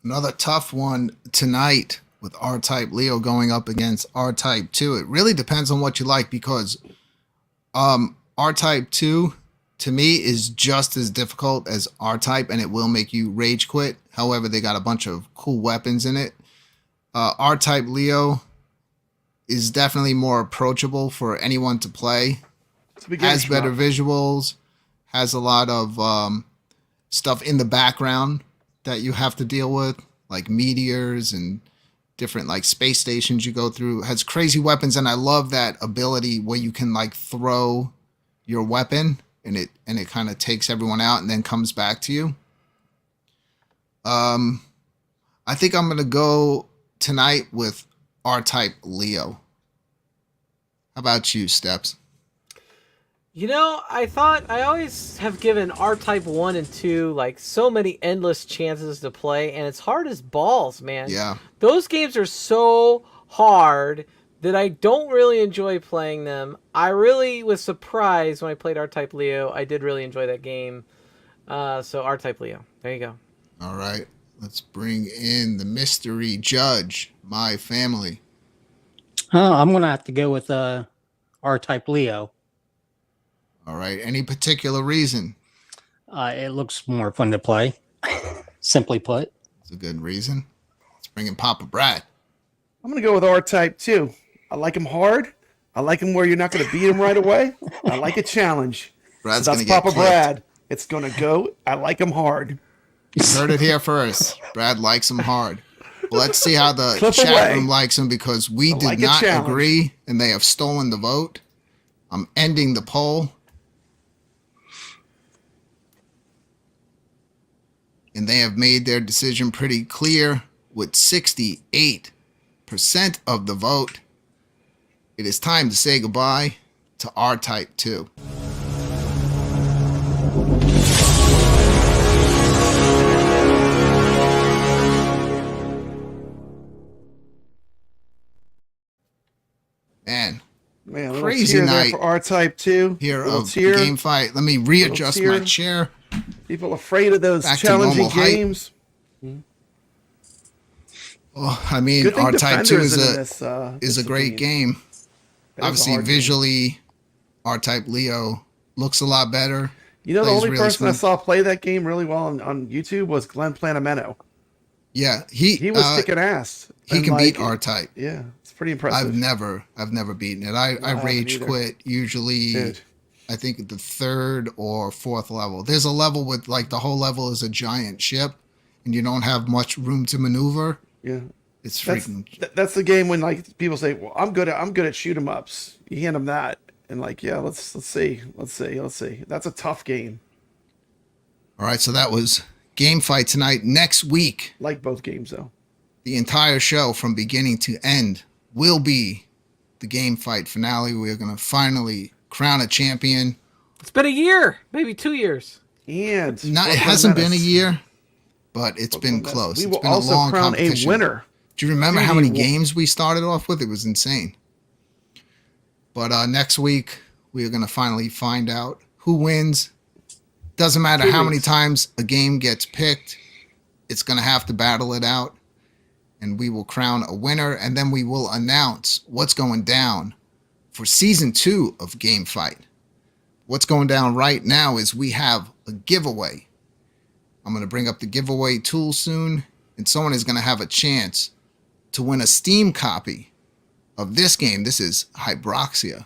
Another tough one tonight with R-Type Leo going up against R-Type 2. It really depends on what you like, because R-Type 2 to me is just as difficult as R-Type, and it will make you rage quit. However, they got a bunch of cool weapons in it. R-Type Leo is definitely more approachable for anyone to play. Has better visuals, has a lot of stuff in the background that you have to deal with, like meteors and different like space stations you go through. Has crazy weapons, and I love that ability where you can like throw your weapon and it kind of takes everyone out and then comes back to you. I think I'm gonna go tonight with R-Type Leo. How about you, Steps? You know, I thought I always have given R-Type 1 and 2 like so many endless chances to play, and it's hard as balls, man. Yeah. Those games are so hard that I don't really enjoy playing them. I really was surprised when I played R-Type Leo. I did really enjoy that game. So R-Type Leo. There you go. All right. Let's bring in the mystery judge, my family. I'm going to have to go with R-Type Leo. All right. Any particular reason? It looks more fun to play, simply put. It's a good reason. Let's bring in Papa Brad. I'm going to go with R-Type too. I like him hard. I like him where you're not going to beat him right away. I like a challenge. Brad's so going that's to get Papa clipped. Brad. It's going to go. I like him hard. You heard it here first. Brad likes him hard. Well, let's see how the Clip chat away. room likes him, because we I did like a not challenge. agree and they have stolen the vote. I'm ending the poll. and they have made their decision pretty clear with 68% of the vote. It is time to say goodbye to R-Type 2. Man, a little crazy tear there night for R-Type 2. Here Little of tear. the game fight. Let me readjust my chair. People afraid of those Back to challenging normal height. games. Well, I mean, Good thing R-Type 2 Defender is isn't in is a great game. That is a Obviously, hard game. visually, R-Type Leo looks a lot better. You know, the Plays only really person I smooth. saw play that game really well on YouTube was Glenn Planameno. Yeah, He was kicking ass. He And, can beat like, R-Type. Yeah, it's pretty impressive. I've never beaten it. I haven't rage either. quit usually. Dude. I think the 3rd or 4th level. There's a level with like the whole level is a giant ship, and you don't have much room to maneuver. Yeah, It's that's, freaking. that's the game when like people say, "Well, I'm good at shoot 'em ups." You hand them that, and like, yeah, let's see. That's a tough game. All right, so that was game fight tonight. Next week, Like both games though. the entire show from beginning to end will be the game fight finale. We're gonna finally crown a champion. It's been a year, maybe 2 years. And It hasn't been a year, but it's been close. We It's will been a also long crown a competition. winner. Do you remember how many Really? games we started off with? It was insane. But next week, we are going to finally find out who wins. Doesn't matter 2 how many weeks. times a game gets picked. It's going to have to battle it out. And we will crown a winner. And then we will announce what's going down for season 2 of Game Fight. What's going down right now is we have a giveaway. I'm going to bring up the giveaway tool soon. And someone is going to have a chance to win a Steam copy of this game. This is HABROXIA.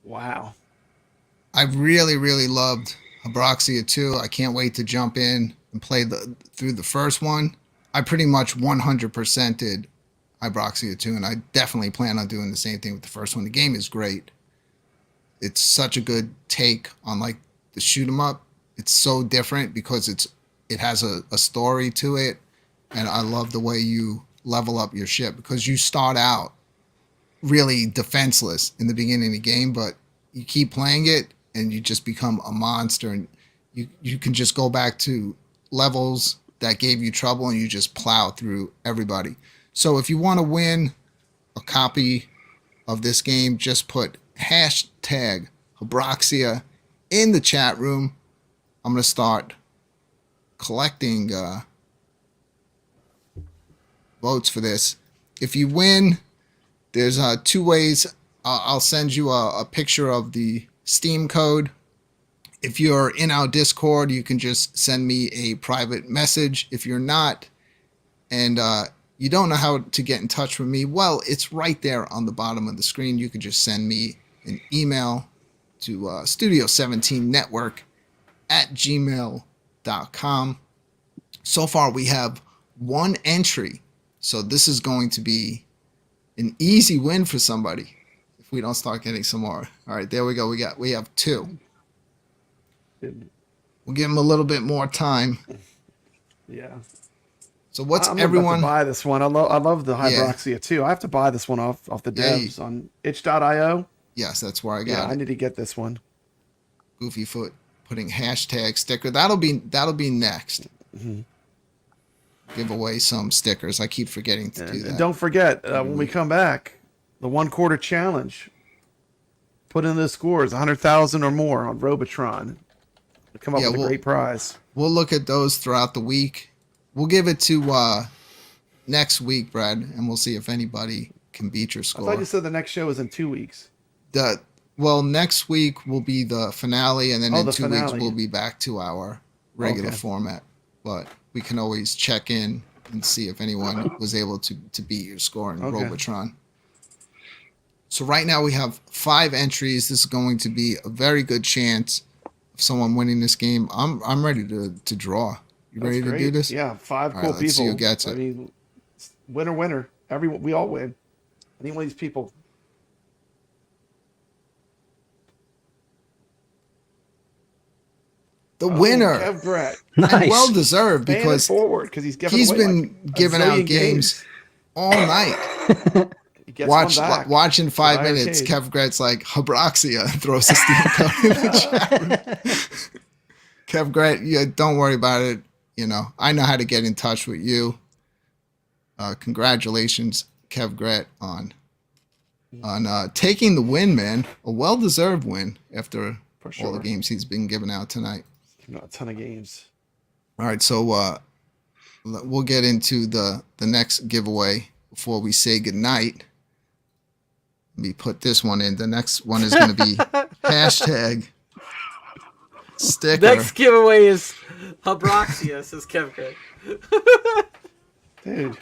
Wow. I really, really loved HABROXIA 2. I can't wait to jump in and play through the first one. I pretty much 100%ed HABROXIA 2, and I definitely plan on doing the same thing with the first one. The game is great. It's such a good take on like the shoot 'em up. It's so different because it has a story to it, and I love the way you level up your ship because you start out really defenseless in the beginning of the game, but you keep playing it and you just become a monster, and you can just go back to levels that gave you trouble and you just plow through everybody. So if you want to win a copy of this game, just put hashtag HABROXIA in the chat room. I'm going to start collecting votes for this. If you win, there's 2 ways. I'll send you a picture of the Steam code. If you're in our Discord, you can just send me a private message. If you're not, and you don't know how to get in touch with me, well, it's right there on the bottom of the screen. You can just send me an email to studio17network@gmail.com. So far, we have 1 entry. So this is going to be an easy win for somebody if we don't start getting some more. All right, there we go. We have 2. We'll give them a little bit more time. Yeah. So what's I'm everyone? about to buy this one. I love the Yeah. HABROXIA too. I have to buy this one off the Yeah, devs on itch.io. Yes, that's where I Yeah, got I it. need to get this one. Goofy Foot putting hashtag sticker. That'll be next. Give away some stickers. I keep forgetting to do that. And don't forget, when we come back, the 1/4 challenge. Put in the scores, 100,000 or more on Robotron. Come up with a great prize. We'll look at those throughout the week. We'll give it to next week, Brad, and we'll see if anybody can beat your score. I thought you said the next show is in 2 weeks. Well, next week will be the finale, and then in 2 weeks finale. we'll be back to our regular format. But we can always check in and see if anyone was able to beat your score in Robotron. So right now we have 5 entries. This is going to be a very good chance of someone winning this game. I'm ready to draw. You ready to do this? Yeah, 5 cool right, people. let's see who gets it. I mean, winner. We all win. Any one of these people. The winner. Kev Brett. And well deserved because he's been giving out games all night. Watching 5 minutes, Kev Gret's like HABROXIA throws a Steam code in the chat room. Kev Gret, yeah, don't worry about it. You know, I know how to get in touch with you. Congratulations, Kev Gret, on taking the win, man. A well-deserved win after all the games he's been giving out tonight. A ton of games. All right, so we'll get into the next giveaway before we say goodnight. Let me put this one in. The next one is going to be hashtag sticker. Next giveaway is HABROXIA, says Kevin. Dude.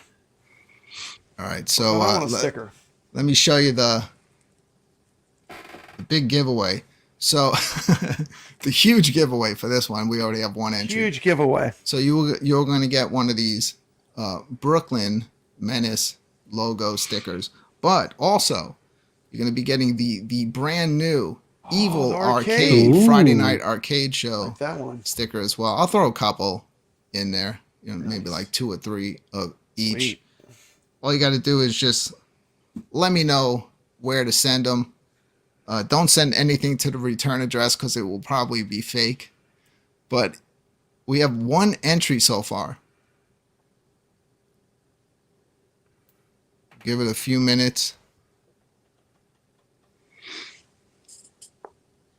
All right, so sticker. Let me show you the big giveaway. So the huge giveaway for this one, we already have one entry. Huge giveaway. So you're going to get one of these Brooklyn Menace logo stickers, but also you're going to be getting the brand new Evil Arcade Friday Night Arcade Show like that one. Sticker as well. I'll throw a couple in there, maybe like 2 or 3 of each. Sweet. All you got to do is just let me know where to send them. Don't send anything to the return address because it will probably be fake. But we have 1 entry so far. Give it a few minutes.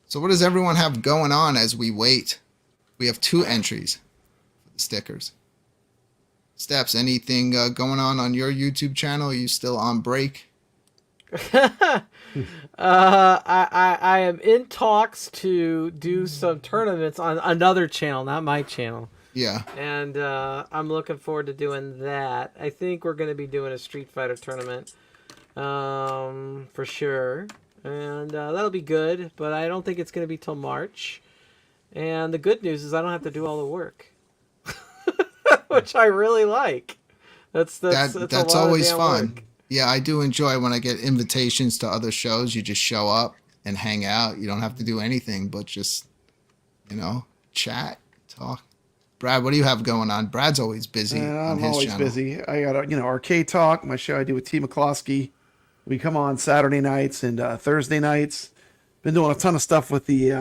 So what does everyone have going on as we wait? We have 2 entries for the stickers. Steps, anything going on your YouTube channel? Are you still on break? I am in talks to do some tournaments on another channel, not my channel. Yeah. And I'm looking forward to doing that. I think we're going to be doing a Street Fighter tournament for sure. And that'll be good, but I don't think it's going to be till March. And the good news is I don't have to do all the work, which I really like. That's always fun. Work. Yeah, I do enjoy when I get invitations to other shows. You just show up and hang out. You don't have to do anything but just, chat, talk. Brad, what do you have going on? Brad's always busy on his always channel. Busy. I got Arcade Talk, my show I do with T. McCloskey. We come on Saturday nights and Thursday nights. Been doing a ton of stuff with the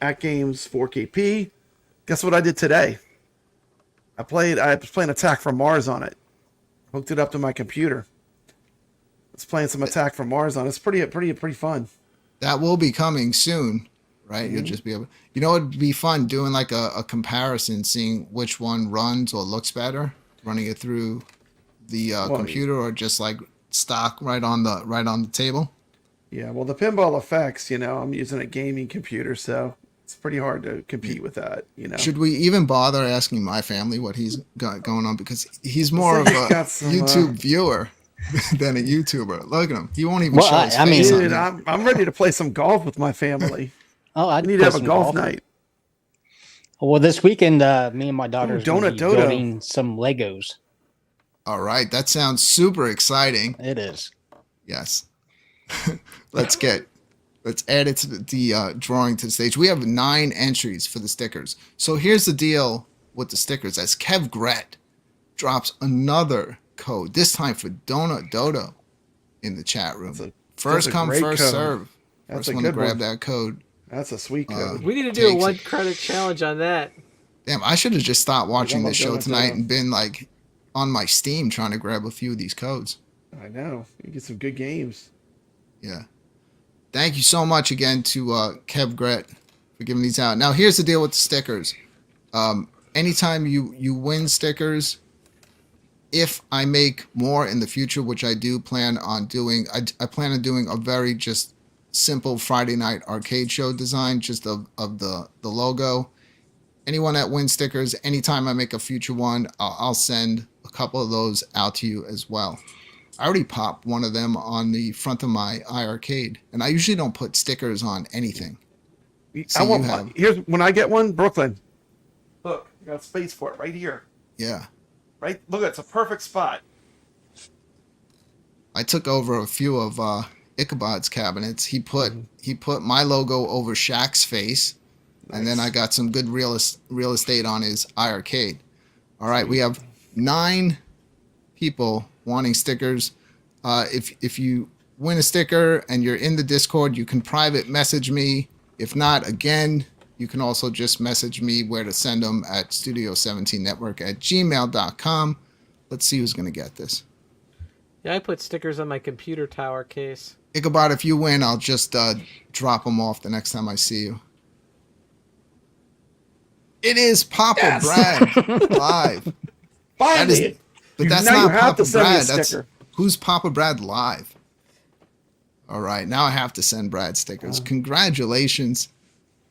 At Games 4KP. Guess what I did today? I was playing Attack from Mars on it. Hooked it up to my computer. It's playing some Attack from Mars on it. It's pretty fun. That will be coming soon, right? Mm-hmm. You'll just be able. It'd be fun doing like a comparison, seeing which one runs or looks better, running it through the computer or just like stock right on the table. Yeah, well, the pinball effects, I'm using a gaming computer, so it's pretty hard to compete with that. Should we even bother asking my family what he's got going on, because he's more of a YouTube viewer than a YouTuber. Look at him. He won't even show his face. Dude, I'm ready to play some golf with my family. I need to have a golf night. Well, this weekend, me and my daughter are building some Legos. All right, that sounds super exciting. It is. Yes. Let's add it to the drawing to the stage. We have 9 entries for the stickers. So here's the deal with the stickers. As Kev Gret drops another code, this time for Donut Dodo in the chat room. First come, first serve. First one to grab that code That's a sweet code. We need to do a takes 1 it. credit challenge on that. Damn, I should have just stopped watching love this show Donatello. tonight and been like on my Steam trying to grab a few of these codes. I know. You get some good games. Yeah. Thank you so much again to Kev Gret for giving these out. Now, here's the deal with the stickers. Anytime you win stickers, if I make more in the future, which I do plan on doing, I plan on doing a very just simple Friday night arcade show design, just of the logo. Anyone that wins stickers, anytime I make a future one, I'll send a couple of those out to you as well. I already popped one of them on the front of my iArcade, and I usually don't put stickers on anything. I want one. Here's when I get one, Brooklyn. Look, I got space for it right here. Yeah. Right? Look, it's a perfect spot. I took over a few of Ichabod's cabinets. He put my logo over Shaq's face, and then I got some good real estate on his iArcade. All right, we have 9 people wanting stickers. If you win a sticker and you're in the Discord, you can private message me. If not, again, you can also just message me where to send them at studio17network@gmail.com. Let's see who's going to get this. Yeah, I put stickers on my computer tower case. Ichabod, if you win, I'll just drop them off the next time I see you. It is Papa Brad live. Finally! But that's now not you have Papa to send me a Brad. That's sticker. who's Papa Brad live. All right, now I have to send Brad stickers. Congratulations,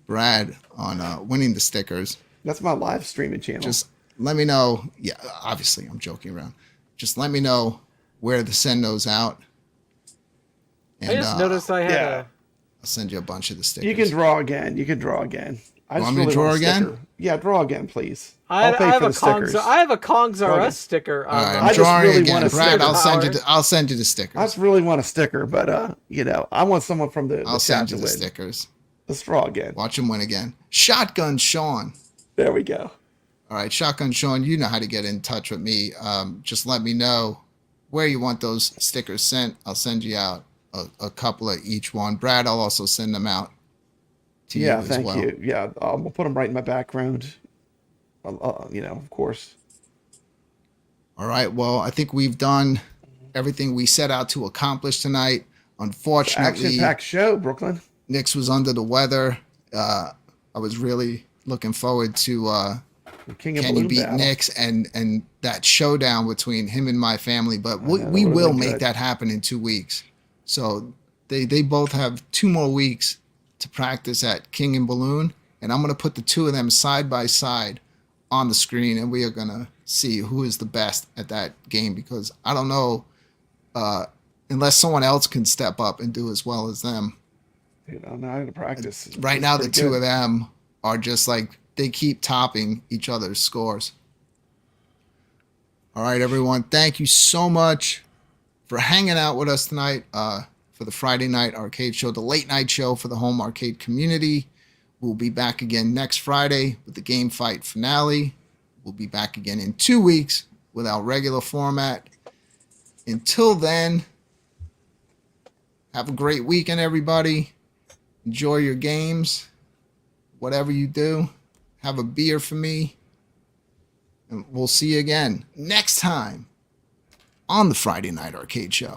Brad, on winning the stickers. That's my live streaming channel. Just let me know. Yeah, obviously I'm joking around. Just let me know where to send those out. And, I just noticed I had I'll send you a bunch of the stickers. You can draw again. You can draw again. I Want me to draw again? Yeah, draw again, please. I I'll pay have for a the stickers. I have a Kongs R Us sticker. All right, I I'm just drawing really again. want a Brad, sticker. I'll send you the stickers. I just really want a sticker, but you know, I want someone from the I'll chat send to you the win. stickers. Let's draw again. Watch him win again. Shotgun Sean. There we go. All right, Shotgun Sean, you know how to get in touch with me. Just let me know where you want those stickers sent. I'll send you out a couple of each one. Brad, I'll also send them out to you as well. Thank you. Yeah, we'll put them right in my background. You know, of course. All right, well, I think we've done everything we set out to accomplish tonight. Unfortunately, Action-packed show, Brooklyn. Nix was under the weather. I was really looking forward to King of Can You Balloon Beat Battle. Nix and that showdown between him and my family. But we that will would've been make good. that happen in 2 weeks. So they both have 2 more weeks to practice at King and Balloon. And I'm going to put the 2 of them side by side on the screen. And we are going to see who is the best at that game. Because I don't know, unless someone else can step up and do as well as them. Dude, I'm not going to practice. Right now, the 2 of them are just like, they keep topping each other's scores. All right, everyone. Thank you so much for hanging out with us tonight for the Friday Night Arcade Show, the late night show for the home arcade community. We'll be back again next Friday with the Game Fight finale. We'll be back again in 2 weeks with our regular format. Until then, have a great weekend, everybody. Enjoy your games. Whatever you do, have a beer for me. And we'll see you again next time on the Friday Night Arcade Show.